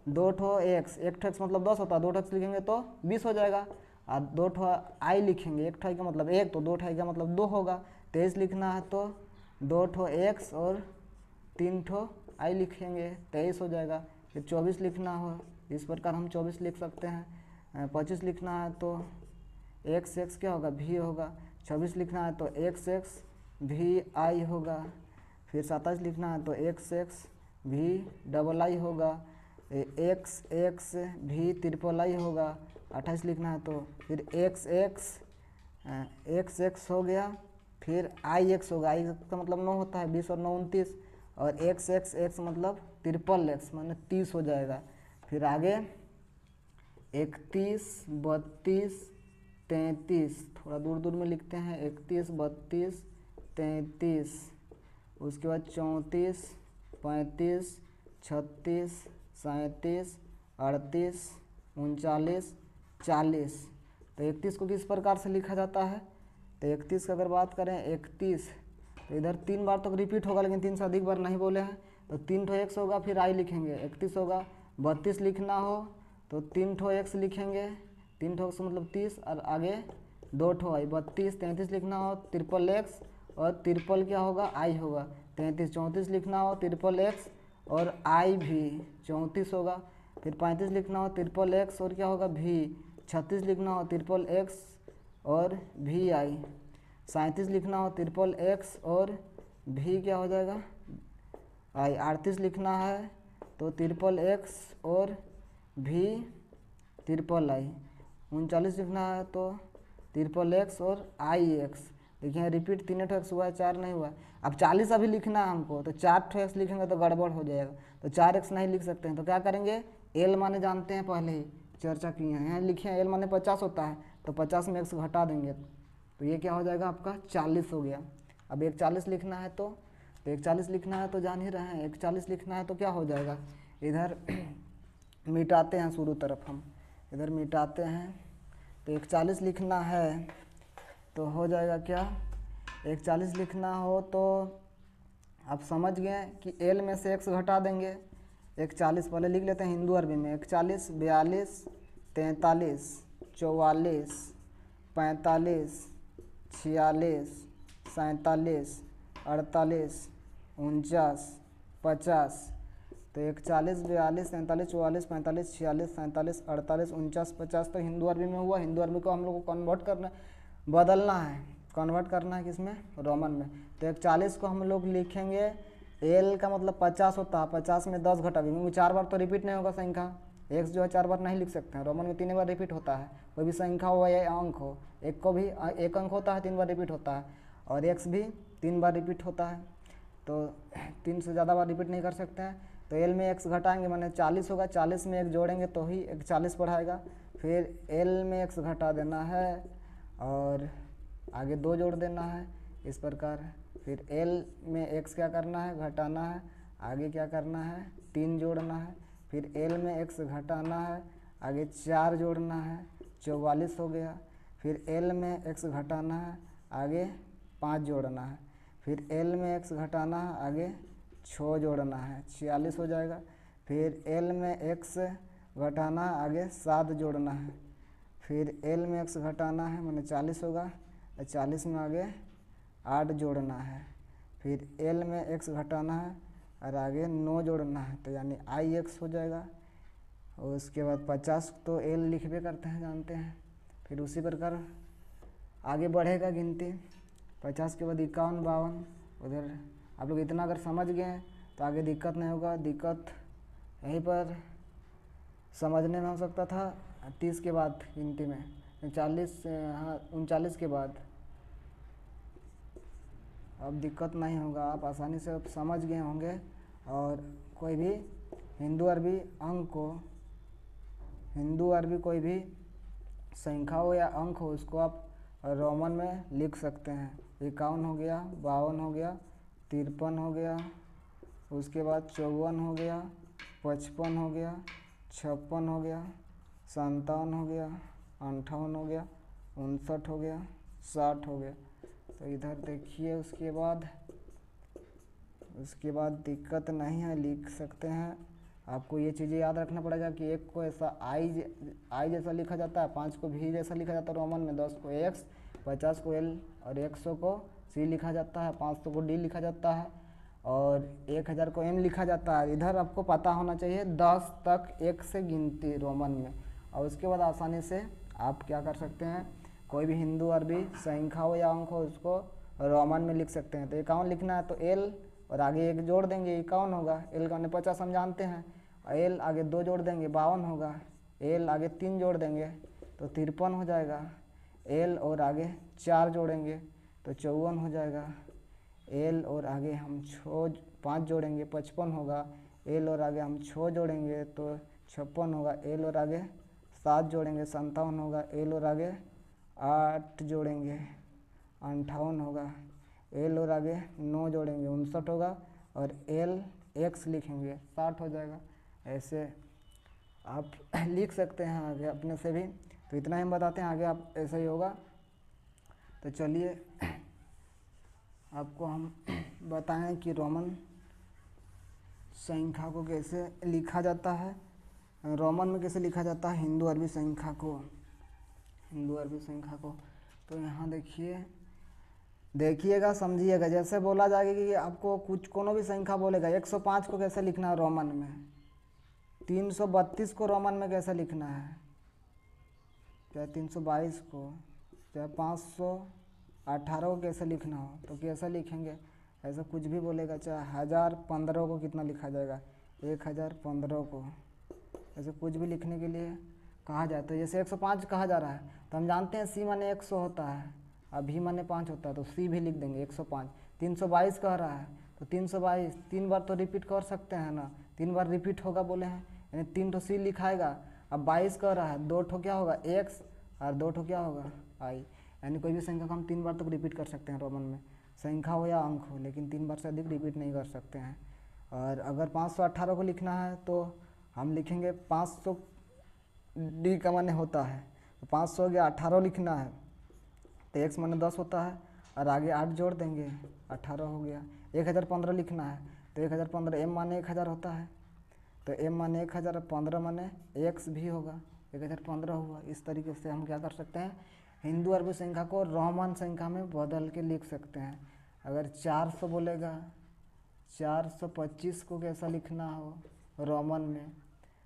2 ठो x, 1 ठो x मतलब 10 होता है, 2 ठो x लिखेंगे तो 20 हो जाएगा, और 2 ठो i लिखेंगे, 1 ठो i का मतलब 1 तो 2 ठो i का मतलब 2 होगा। 23 लिखना है तो 2 ठो x और 3 ठो i लिखेंगे, 23 हो जाएगा। फिर 24 लिखना हो, इस प्रकार हम 24 लिख सकते हैं। 25 लिखना है तो x क्या होगा, भी होगा। 26 लिखना है तो x भी i होगा। फिर 27 लिखना है तो x भी डबल आई होगा, x भी ट्रिपल आई होगा। 28 लिखना है तो फिर x हो गया, फिर ix होगा, i का मतलब 9 होता है, 20 और 9 29, और x मतलब ट्रिपल x माने 30 हो जाएगा। फिर आगे 31, 32, 33, थोड़ा दूर दूर में लिखते हैं, 31, 32, 33, उसके बाद 34, 35, 36, 37, 38, 39, 40। तो 31 को किस प्रकार से लिखा जाता है, तो 31 की अगर बात करें, 31 तो इधर 3 बार तक रिपीट होगा, लेकिन 3 से अधिक बार नहीं बोले हैं, तो 3 ठो x होगा, फिर i लिखेंगे, 31 होगा। 32 लिखना हो तो 3 ठो x लिखेंगे, 3 ठो x मतलब 30, और आगे 2 ठो i, 32। 33 लिखना हो ट्रिपल x और ट्रिपल क्या होगा, i होगा, 33। 34 लिखना हो ट्रिपल x और i भी 34 होगा। फिर 35 लिखना हो ट्रिपल x और क्या होगा, भी। 36 लिखना हो ट्रिपल x और भी i। 37 लिखना हो ट्रिपल x और भी क्या हो जाएगा, i। 38 लिखना है तो ट्रिपल x और भी ट्रिपल i। 39 लिखना है तो ट्रिपल x और ix। देखिए रिपीट 3 ठो x हुआ है, 4 नहीं हुआ। अब 40 अभी लिखना है हमको, तो 4 ठो x लिखेंगे तो गड़बड़ हो जाएगा, तो 4x नहीं लिख सकते हैं। तो क्या करेंगे, l माने जानते हैं, पहले ही चर्चा की है, यहाँ लिखे हैं l माने 50 होता है, तो 50 में x घटा देंगे, तो ये क्या हो जाएगा आपका 40 हो गया। अब 140 लिखना है तो 140 लिखना है तो जान ही रहे हैं, 140 लिखना है तो क्या हो जाएगा, इधर मिटाते हैं, शुरू तरफ हम इधर मिटाते हैं, तो 140 लिखना है तो हो जाएगा क्या, 140 लिखना हो तो आप समझ गए कि l में से x घटा देंगे। 140 पहले लिख लेते हैं हिंदू अरबी में, 41, 42, 43, 44, 45, 46, 47, 48, 49, 50। तो 41, 42, 43, 44, 45, 46, 47, 48, 49, 50 तो हिंदू अरबी में हुआ। हिंदू अरबी को हम लोग को कन्वर्ट करना, बदलना है, कन्वर्ट करना है किसमें, रोमन में। तो 41 को हम लोग लिखेंगे, एल का मतलब 50 होता है, 50 में 10 घटा भी, क्योंकि 4 बार तो रिपीट नहीं होगा संख्या। एक्स जो है 4 बार नहीं लिख सकते हैं, रोमन में 3 बार रिपीट होता है। कोई भी संख्या हो या अंक हो, एक को भी एक अंक होता है 3 बार रिपीट होता है, और एक्स भी 3 बार रिपीट होता है। तो 3 से ज़्यादा बार रिपीट नहीं कर सकते हैं। तो एल में एक्स घटाएंगे माने 40 होगा, 40 में एक जोड़ेंगे तो ही एक 40 बढ़ाएगा। फिर एल में एक्स घटा देना है और आगे 2 जोड़ देना है, इस प्रकार। फिर एल में एक्स क्या करना है, घटाना है, आगे क्या करना है, 3 जोड़ना है। फिर एल में एक्स घटाना है, आगे 4 जोड़ना है, 44 हो गया। फिर एल में एक्स घटाना है, आगे 5 जोड़ना है। फिर एल में एक्स घटाना है, आगे 6 जोड़ना है, 46 हो जाएगा। फिर एल में एक्स घटाना है, आगे 7 जोड़ना है। फिर एल में एक्स घटाना है माने 40 होगा, 40 में आगे 8 जोड़ना है। फिर एल में एक्स घटाना है और आगे 9 जोड़ना है, तो यानी आई एक्स हो जाएगा। और उसके बाद 50 तो एल लिखबे करते हैं, जानते हैं। फिर उसी प्रकार आगे बढ़ेगा गिनती, 50 के बाद 51, 52। उधर आप लोग इतना अगर समझ गए हैं तो आगे दिक्कत नहीं होगा। दिक्कत यहीं पर समझने में हो सकता था 30 के बाद गिनती में, 40, हाँ 39 के बाद। अब दिक्कत नहीं होगा, आप आसानी से अब समझ गए होंगे। और कोई भी हिंदू अरबी अंक को, हिंदू अरबी कोई भी संख्या हो या अंक हो, उसको आप रोमन में लिख सकते हैं। 51 हो गया, 52 हो गया, 53 हो गया, उसके बाद 54 हो गया, 55 हो गया, 56 हो गया, 57 हो गया, 58 हो गया, 59 हो गया, 60 हो गया। तो इधर देखिए, उसके बाद दिक्कत नहीं है, लिख सकते हैं। आपको ये चीज़ें याद रखना पड़ेगा कि एक को ऐसा आई जैसा लिखा जाता है, 5 को भी जैसा लिखा जाता है रोमन में, 10 को एक्स, 50 को एल और 100 को सी लिखा जाता है, 500 को डी लिखा जाता है और 1000 को एम लिखा जाता है। इधर आपको पता होना चाहिए 10 तक एक से गिनती रोमन में। और उसके बाद आसानी से आप क्या कर सकते हैं, कोई भी हिंदू अरबी संख्या हो या अंक हो, उसको रोमन में लिख सकते हैं। तो 51 लिखना है तो एल और आगे 1 जोड़ देंगे, 51 होगा। एल का 50 हम जानते हैं, और एल आगे 2 जोड़ देंगे, 52 होगा। एल आगे 3 जोड़ देंगे तो 53 हो जाएगा। एल और आगे 4 जोड़ेंगे तो 54 हो जाएगा। एल और आगे हम 5 जोड़ेंगे, 55 होगा। एल और आगे हम 6 जोड़ेंगे तो 56 होगा। एल और आगे 7 जोड़ेंगे, 57 होगा। एल और आगे 8 जोड़ेंगे, 58 होगा। एल और आगे 9 जोड़ेंगे, 59 होगा। और एल एक्स लिखेंगे, 60 हो जाएगा। ऐसे आप लिख सकते हैं आगे अपने से भी। तो इतना ही हम बताते हैं, आगे आप ऐसा ही होगा। तो चलिए आपको हम बताएं कि रोमन संख्या को कैसे लिखा जाता है, रोमन में कैसे लिखा जाता है हिंदू अरबी संख्या को, हिंदू अरबी संख्या को। तो यहाँ देखिएगा, समझिएगा। जैसे बोला जाएगा कि आपको कुछ कोनो भी संख्या बोलेगा, 105 को कैसे लिखना है रोमन में, 332 को रोमन में कैसे लिखना है, चाहे 322 को, चाहे 518 को कैसे लिखना हो तो कैसे लिखेंगे। ऐसा कुछ भी बोलेगा, चाहे 1015 को कितना लिखा जाएगा, 1015 को, ऐसे कुछ भी लिखने के लिए कहा जाए। तो जैसे 105 कहा जा रहा है तो हम जानते हैं सी माने 100 होता है और भी माने 5 होता है, तो सी भी लिख देंगे 105। 322 कह रहा है तो 322 3 बार तो रिपीट कर सकते हैं ना, 3 बार रिपीट होगा बोले हैं, यानी 3 तो सी लिखाएगा। अब 22 कह रहा है, 2 ठो क्या होगा एक्स और 2 ठो क्या होगा आई, यानी कोई भी संख्या को हम 3 बार तक रिपीट कर सकते हैं रोमन में, संख्या हो या अंक हो, लेकिन 3 बार से अधिक रिपीट नहीं कर सकते हैं। और अगर 518 को लिखना है तो हम लिखेंगे 500 डी का माने होता है, तो 500 हो गया, 18 लिखना है तो एक्स माने 10 होता है और आगे 8 जोड़ देंगे, 18 हो गया। 1015 लिखना है तो 1015 एम माने 1000 होता है, तो एम माने 1000 और 15 माने एक्स भी होगा, 1015 हुआ। इस तरीके से हम क्या कर सकते हैं, हिंदू अरबी संख्या को रोमन संख्या में बदल के लिख सकते हैं। अगर 400 बोलेगा, 425 को कैसा लिखना हो रोमन में,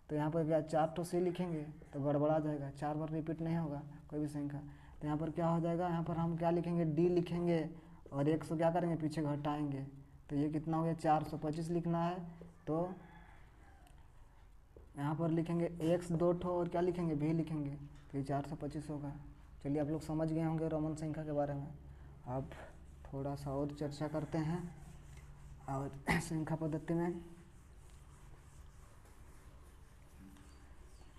तो यहाँ पर क्या 4 तो सी लिखेंगे तो गड़बड़ा जाएगा, 4 बार रिपीट नहीं होगा कोई भी संख्या। तो यहाँ पर क्या हो जाएगा, यहाँ पर हम क्या लिखेंगे, डी लिखेंगे और 100 क्या करेंगे, पीछे घटाएंगे। तो ये कितना हो गया, 425 लिखना है तो यहाँ पर लिखेंगे x 2 ठो और क्या लिखेंगे, भी लिखेंगे, तो ये 425 होगा। चलिए आप लोग समझ गए होंगे रोमन संख्या के बारे में। अब थोड़ा सा और चर्चा करते हैं और संख्या पद्धति में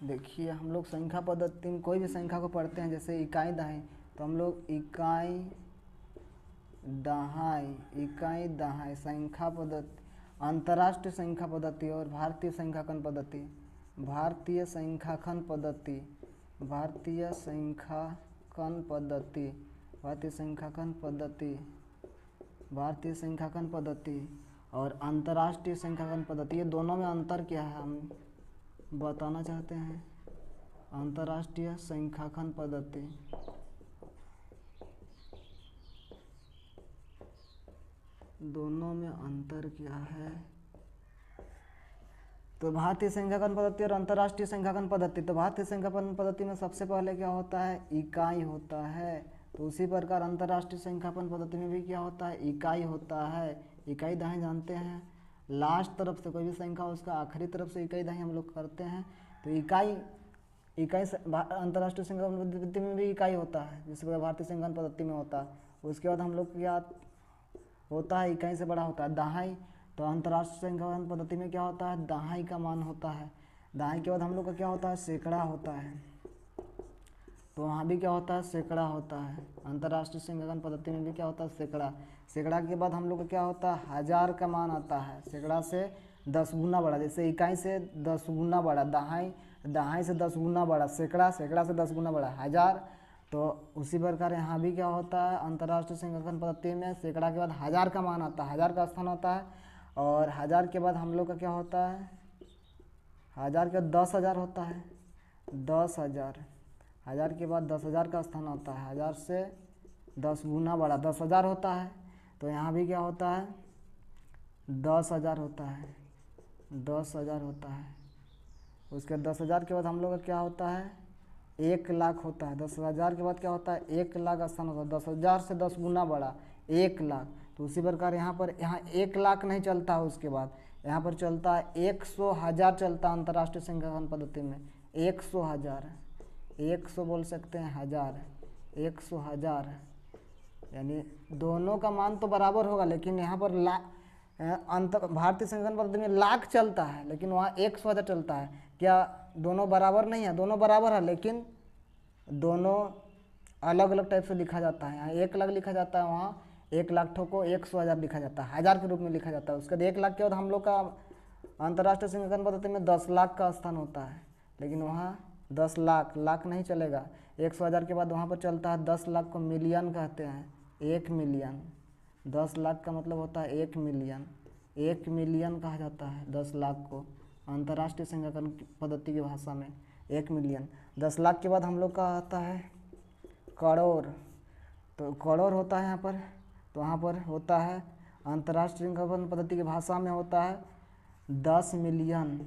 देखिए, हम लोग संख्या पद्धति में कोई भी संख्या को पढ़ते हैं, जैसे इकाई दहाई, तो हम लोग इकाई दहाई संख्या पद्धति, अंतर्राष्ट्रीय संख्या पद्धति और भारतीय संख्याकन पद्धति, भारतीय संख्याकन पद्धति और अंतर्राष्ट्रीय संख्याकन पद्धति, ये दोनों में अंतर क्या है हम बताना चाहते हैं। अंतर्राष्ट्रीय संख्याकन पद्धति, दोनों में अंतर क्या है, तो भारतीय संख्याकन पद्धति और अंतर्राष्ट्रीय संख्याकन पद्धति। तो भारतीय संख्याकन पद्धति में सबसे पहले क्या होता है, इकाई होता है। तो उसी प्रकार अंतर्राष्ट्रीय संख्याकन पद्धति में भी क्या होता है, इकाई होता है। इकाई दहाई जानते हैं, लास्ट तरफ से कोई भी संख्या उसका आखिरी तरफ से इकाई दहाई हम लोग करते हैं। तो इकाई अंतर्राष्ट्रीय संख्याकन पद्धति में भी इकाई होता है, जिसके भारतीय संख्याकन पद्धति में होता है। उसके बाद हम लोग क्या होता है, इकाई से बड़ा होता है दहाई। तो अंतर्राष्ट्रीय संख्याकन पद्धति में क्या होता है, दहाई का मान होता है। दहाई के बाद हम लोग का क्या होता है, सैकड़ा होता है। तो वहाँ भी क्या होता है, सैकड़ा होता है। अंतर्राष्ट्रीय संख्याकन पद्धति में भी क्या होता है, सैकड़ा। सैकड़ा के बाद हम लोग का क्या होता है, हज़ार का मान आता है। सैकड़ा से 10 गुना बड़ा, जैसे इकाई से 10 गुना बड़ा, दहाई से 10 गुना बड़ा, सैकड़ा से 10 गुना बड़ा, हज़ार। तो उसी प्रकार यहाँ भी क्या होता है, अंतर्राष्ट्रीय संख्याकन पद्धति में सैकड़ा के बाद हज़ार का मान आता है, हज़ार का स्थान होता है। और हज़ार के बाद हम लोग का क्या होता है, हज़ार के बाद 10,000 होता है, 10,000। हज़ार के बाद 10,000 का स्थान आता है, हज़ार से 10 गुना बड़ा 10,000 होता है। तो यहाँ भी क्या होता है, 10,000 होता है, 10,000 होता है। उसके 10,000 के बाद हम लोग का क्या होता है, 1 लाख होता है। 10,000 के बाद क्या होता है, 1 लाख स्थान होता है। 10,000 से 10 गुना बड़ा 1 लाख। तो उसी प्रकार यहाँ 1 लाख नहीं चलता है, उसके बाद यहाँ पर चलता है 100,000 चलता है अंतर्राष्ट्रीय संख्याकन पद्धति में। 100,000, 100 बोल सकते हैं, हज़ार, 100,000, यानी दोनों का मान तो बराबर होगा, लेकिन यहाँ पर भारतीय संख्याकन पद्धति में लाख चलता है, लेकिन वहाँ 100,000 चलता है। क्या दोनों बराबर नहीं है, दोनों बराबर है, लेकिन दोनों अलग अलग टाइप से लिखा जाता है। यहाँ 1 लाख लिखा जाता है, वहाँ 1 लाख ठो को 100,000 लिखा जाता है, हज़ार के रूप में लिखा जाता है। उसके बाद 1 लाख के बाद हम लोग का अंतर्राष्ट्रीय संख्याकन पद्धति में 10 लाख का स्थान होता है, लेकिन वहाँ 10 लाख नहीं चलेगा। 100,000 के बाद वहाँ पर चलता है 10 लाख को मिलियन कहते हैं, 1 मिलियन। 10 लाख का मतलब होता है 1 मिलियन, 1 मिलियन कहा जाता है 10 लाख को अंतर्राष्ट्रीय संख्याकन पद्धति की भाषा में, 1 मिलियन। 10 लाख के बाद हम लोग का आता है करोड़। तो करोड़ होता है यहाँ पर, तो वहाँ पर होता है अंतर्राष्ट्रीय संख्याकन पद्धति की भाषा में होता है 10 मिलियन।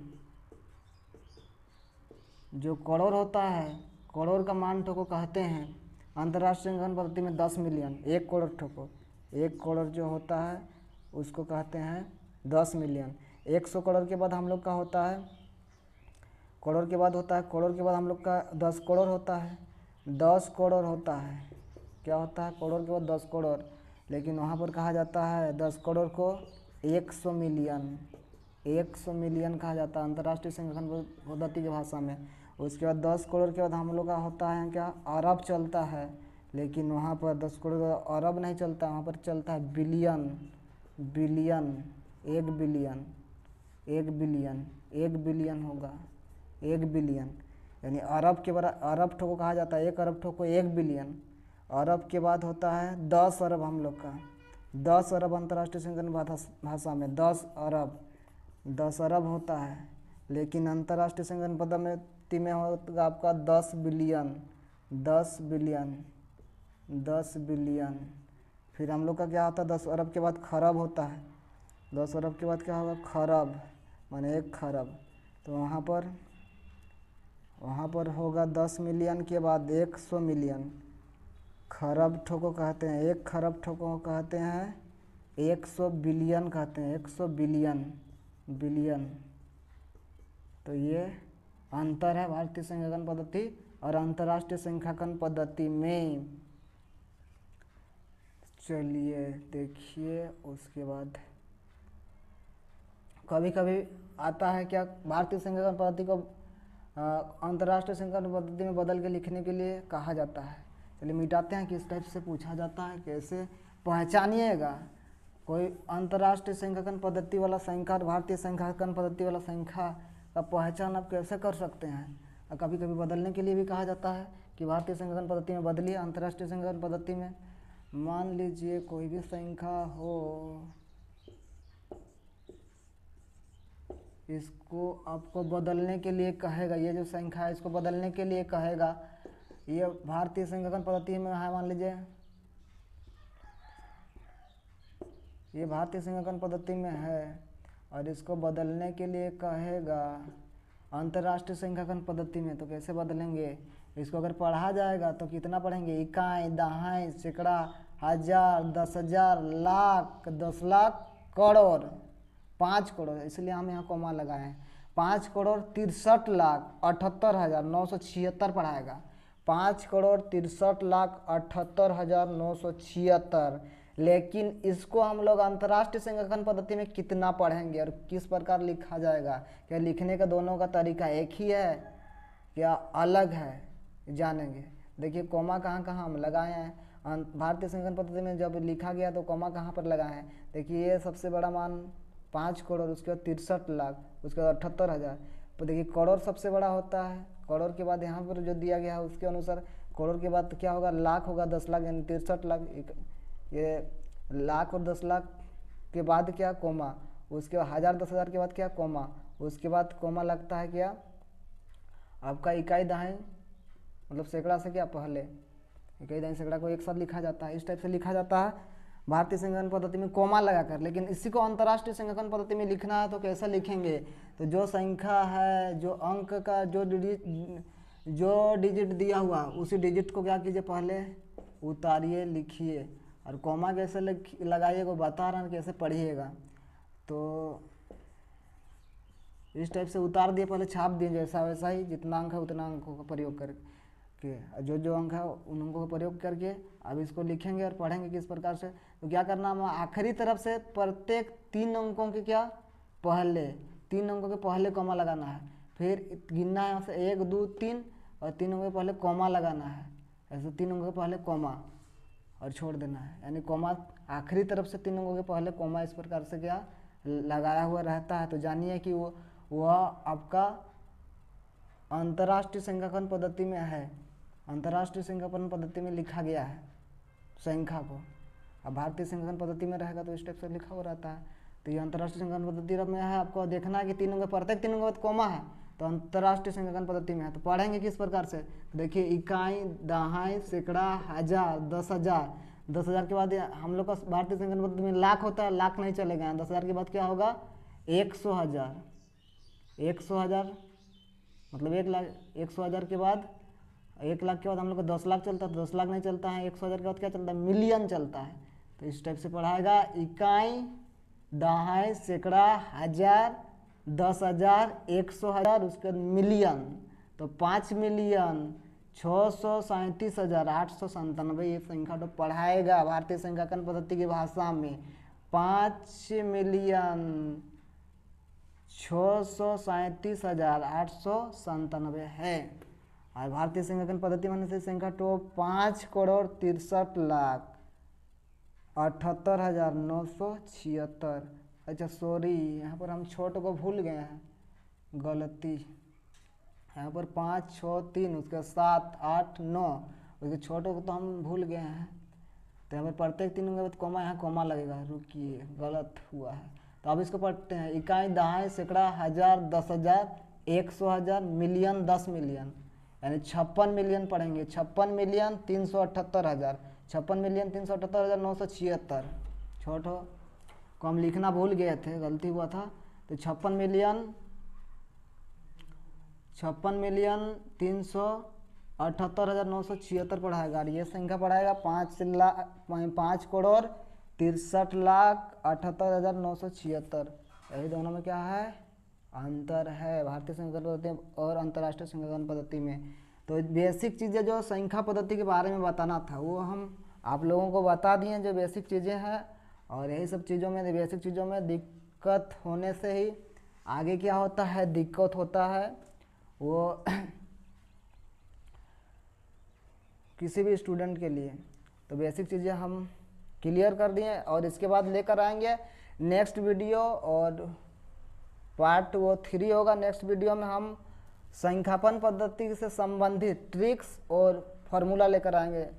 जो करोड़ होता है, करोड़ का मान ठो को कहते हैं अंतर्राष्ट्रीय संख्याकन पद्धति में 10 मिलियन, 1 करोड़ ठो को, 1 करोड़ जो होता है उसको कहते हैं 10 मिलियन। 100 करोड़ के बाद हम लोग का होता है, करोड़ के बाद हम लोग का 10 करोड़ होता है, 10 करोड़ होता है। क्या होता है, करोड़ के बाद 10 करोड़, लेकिन वहाँ पर कहा जाता है 10 करोड़ को 100 मिलियन, 100 मिलियन कहा जाता है अंतर्राष्ट्रीय संख्याकन पद्धति की भाषा में। उसके बाद 10 करोड़ के बाद हम लोग का होता है क्या, अरब चलता है, लेकिन वहाँ पर 10 करोड़ अरब नहीं चलता, वहाँ पर चलता है बिलियन, 1 बिलियन, 1 बिलियन होगा, 1 बिलियन, यानी अरब के बराबर, अरब ठो को कहा जाता है 1 अरब ठो को 1 बिलियन। अरब के बाद होता है 10 अरब हम लोग का, 10 अरब अंतर्राष्ट्रीय संख्याकन भाषा में 10 अरब होता है, लेकिन अंतर्राष्ट्रीय संख्याकन पद्धति में होगा आपका 10 बिलियन 10 बिलियन 10 बिलियन। फिर हम लोग का क्या होता है 10 अरब के बाद खरब होता है। 10 अरब के बाद क्या होगा खरब, माने 1 खरब। तो वहाँ पर होगा 10 मिलियन के बाद 100 मिलियन। खरब ठोको कहते हैं, 1 खरब ठोको कहते हैं 100 बिलियन कहते हैं, 100 बिलियन। तो ये अंतर है भारतीय संख्याकन पद्धति और अंतर्राष्ट्रीय संख्याकन पद्धति में। चलिए देखिए उसके बाद कभी कभी आता है क्या भारतीय संख्याकन पद्धति को अंतर्राष्ट्रीय संख्याकन पद्धति में बदल के लिखने के लिए कहा जाता है। चलिए मिटाते हैं किस टाइप से पूछा जाता है, कैसे पहचानिएगा कोई अंतर्राष्ट्रीय संख्याकन पद्धति वाला संख्या और भारतीय संख्याकन पद्धति वाला संख्या का पहचान आप कैसे कर सकते हैं। और कभी कभी बदलने के लिए भी कहा जाता है कि भारतीय संख्याकन पद्धति में बदलिए अंतर्राष्ट्रीय संख्याकन पद्धति में। मान लीजिए कोई भी संख्या हो, इसको आपको बदलने के लिए कहेगा, ये जो संख्या है इसको बदलने के लिए कहेगा। ये भारतीय संख्याकन पद्धति में है, मान लीजिए ये भारतीय संख्याकन पद्धति में है और इसको बदलने के लिए कहेगा अंतर्राष्ट्रीय संख्याकन पद्धति में। तो कैसे बदलेंगे, इसको अगर पढ़ा जाएगा तो कितना पढ़ेंगे, इकाई, दहाई, सैकड़ा, हजार, 10,000, लाख, 10 लाख, करोड़, 5 करोड़, इसलिए हम यहाँ कॉमा लगाए हैं। 5,63,68,976 पढ़ाएगा, 5,63,68,976। लेकिन इसको हम लोग अंतर्राष्ट्रीय संख्याकन पद्धति में कितना पढ़ेंगे और किस प्रकार लिखा जाएगा, क्या लिखने का दोनों का तरीका एक ही है क्या अलग है, जानेंगे। देखिए कॉमा कहाँ कहाँ हम लगाए हैं भारतीय संख्याकन पद्धति में, जब लिखा गया तो कॉमा कहाँ पर लगाए हैं। देखिए ये सबसे बड़ा मान 5 करोड़, उसके बाद 63 लाख, उसके बाद 78,000। तो देखिए करोड़ सबसे बड़ा होता है, करोड़ के बाद यहाँ पर जो दिया गया है उसके अनुसार करोड़ के बाद क्या होगा, लाख होगा, 10 लाख यानी 63 लाख। ये लाख और 10 लाख के बाद क्या कोमा, उसके बाद 1000 10,000 के बाद क्या कोमा, उसके बाद कोमा लगता है क्या आपका इकाई दहाई, मतलब सैकड़ा से क्या पहले, इकाई दहाई सैकड़ा को एक साथ लिखा जाता है। इस टाइप से लिखा जाता है भारतीय संख्याकन पद्धति में कोमा लगाकर। लेकिन इसी को अंतर्राष्ट्रीय संख्याकन पद्धति में लिखना है तो कैसे लिखेंगे, तो जो संख्या है, जो अंक का जो डिजिट दिया हुआ उसी डिजिट को क्या कीजिए पहले उतारिए, लिखिए और कॉमा कैसे लगाइए वो बता रहा है, कैसे पढ़िएगा। तो इस टाइप से उतार दिए, पहले छाप दिए, जैसा वैसा ही जितना अंक है उतना अंकों का प्रयोग करके, जो अंक है उन अंकों का प्रयोग करके अब इसको लिखेंगे और पढ़ेंगे किस प्रकार से। तो क्या करना है, आखिरी तरफ से प्रत्येक 3 अंकों के क्या पहले 3 अंकों के पहले कॉमा लगाना है, फिर गिनना है यहाँ से 1 2 3 और 3 अंकों के पहले कॉमा लगाना है, ऐसे 3 अंकों के पहले कॉमा और छोड़ देना है। यानी कॉमा आखिरी तरफ से 3 अंकों के पहले कॉमा इस प्रकार से क्या लगाया हुआ रहता है। तो जानिए कि वह आपका अंतर्राष्ट्रीय संख्याकन पद्धति में है, अंतर्राष्ट्रीय संख्याकन पद्धति में लिखा गया है संख्या को। अब भारतीय संख्याकन पद्धति में रहेगा तो इस टाइप से लिखा हुआ रहता है। तो ये अंतर्राष्ट्रीय संख्याकन पद्धति में है, आपको देखना है कि 3 अंक प्रत्येक 3 अंक कॉमा है तो अंतर्राष्ट्रीय संख्याकन पद्धति में है। तो पढ़ेंगे किस प्रकार से, तो देखिए इकाई, दहाई, सैकड़ा, हजार, 10,000, 10,000 के बाद हम लोग का भारतीय संख्याकन पद्धति में लाख होता है, लाख नहीं चलेगा। 10,000 के बाद क्या होगा 100,000, 100,000 मतलब 1 लाख, 100,000 के बाद 1 लाख के बाद हम लोग को 10 लाख चलता है, तो 10 लाख नहीं चलता है, 100,000 के बाद क्या चलता है मिलियन चलता है। तो इस टाइप से पढ़ाएगा इकाई, दहाई, सैकड़ा, हजार, 10,000, 100,000, उसके बाद मिलियन। तो 5,637,897 ये संख्या तो पढ़ाएगा भारतीय संख्याकन पद्धति की भाषा में। 5,637,897 है। और भारतीय संख्याकन पद्धति माने से संख्या तो 5,63,78,976। अच्छा सॉरी, यहाँ पर हम छोटे को भूल गए हैं, गलती। यहाँ पर 5 6 3 उसके 7 8 9 उसके छोटे को तो हम भूल गए हैं। तो यहाँ पर प्रत्येक 3 के बाद कॉमा, यहाँ कॉमा लगेगा, रुकिए गलत हुआ है। तो अब इसको पढ़ते हैं इकाई, दहाई, सैकड़ा, हजार, 10,000, 100,000, मिलियन 10 मिलियन, यानी 56 मिलियन पढ़ेंगे। 56,378,000, 56,378,976। छोटो को हम लिखना भूल गए थे, गलती हुआ था। तो 56,378,976 पढ़ाएगा। और ये संख्या पढ़ाएगा 5,63,68,976। यही दोनों में क्या है, अंतर है भारतीय संख्या पद्धति और अंतर्राष्ट्रीय संख्या पद्धति में। तो बेसिक चीज़ें जो संख्या पद्धति के बारे में बताना था वो हम आप लोगों को बता दिए, जो बेसिक चीज़ें हैं। और यही सब चीज़ों में, बेसिक चीज़ों में दिक्कत होने से ही आगे क्या होता है, दिक्कत होता है वो किसी भी स्टूडेंट के लिए। तो बेसिक चीज़ें हम क्लियर कर दिए, और इसके बाद लेकर आएंगे नेक्स्ट वीडियो, और पार्ट 3 होगा। नेक्स्ट वीडियो में हम संख्यापन पद्धति से संबंधित ट्रिक्स और फॉर्मूला लेकर आएंगे।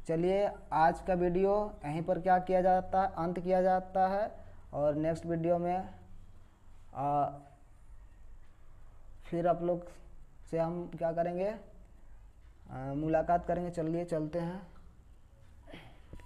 चलिए आज का वीडियो यहीं पर क्या किया जाता है, अंत किया जाता है। और नेक्स्ट वीडियो में फिर आप लोग से हम क्या करेंगे, मुलाकात करेंगे। चलिए चलते हैं।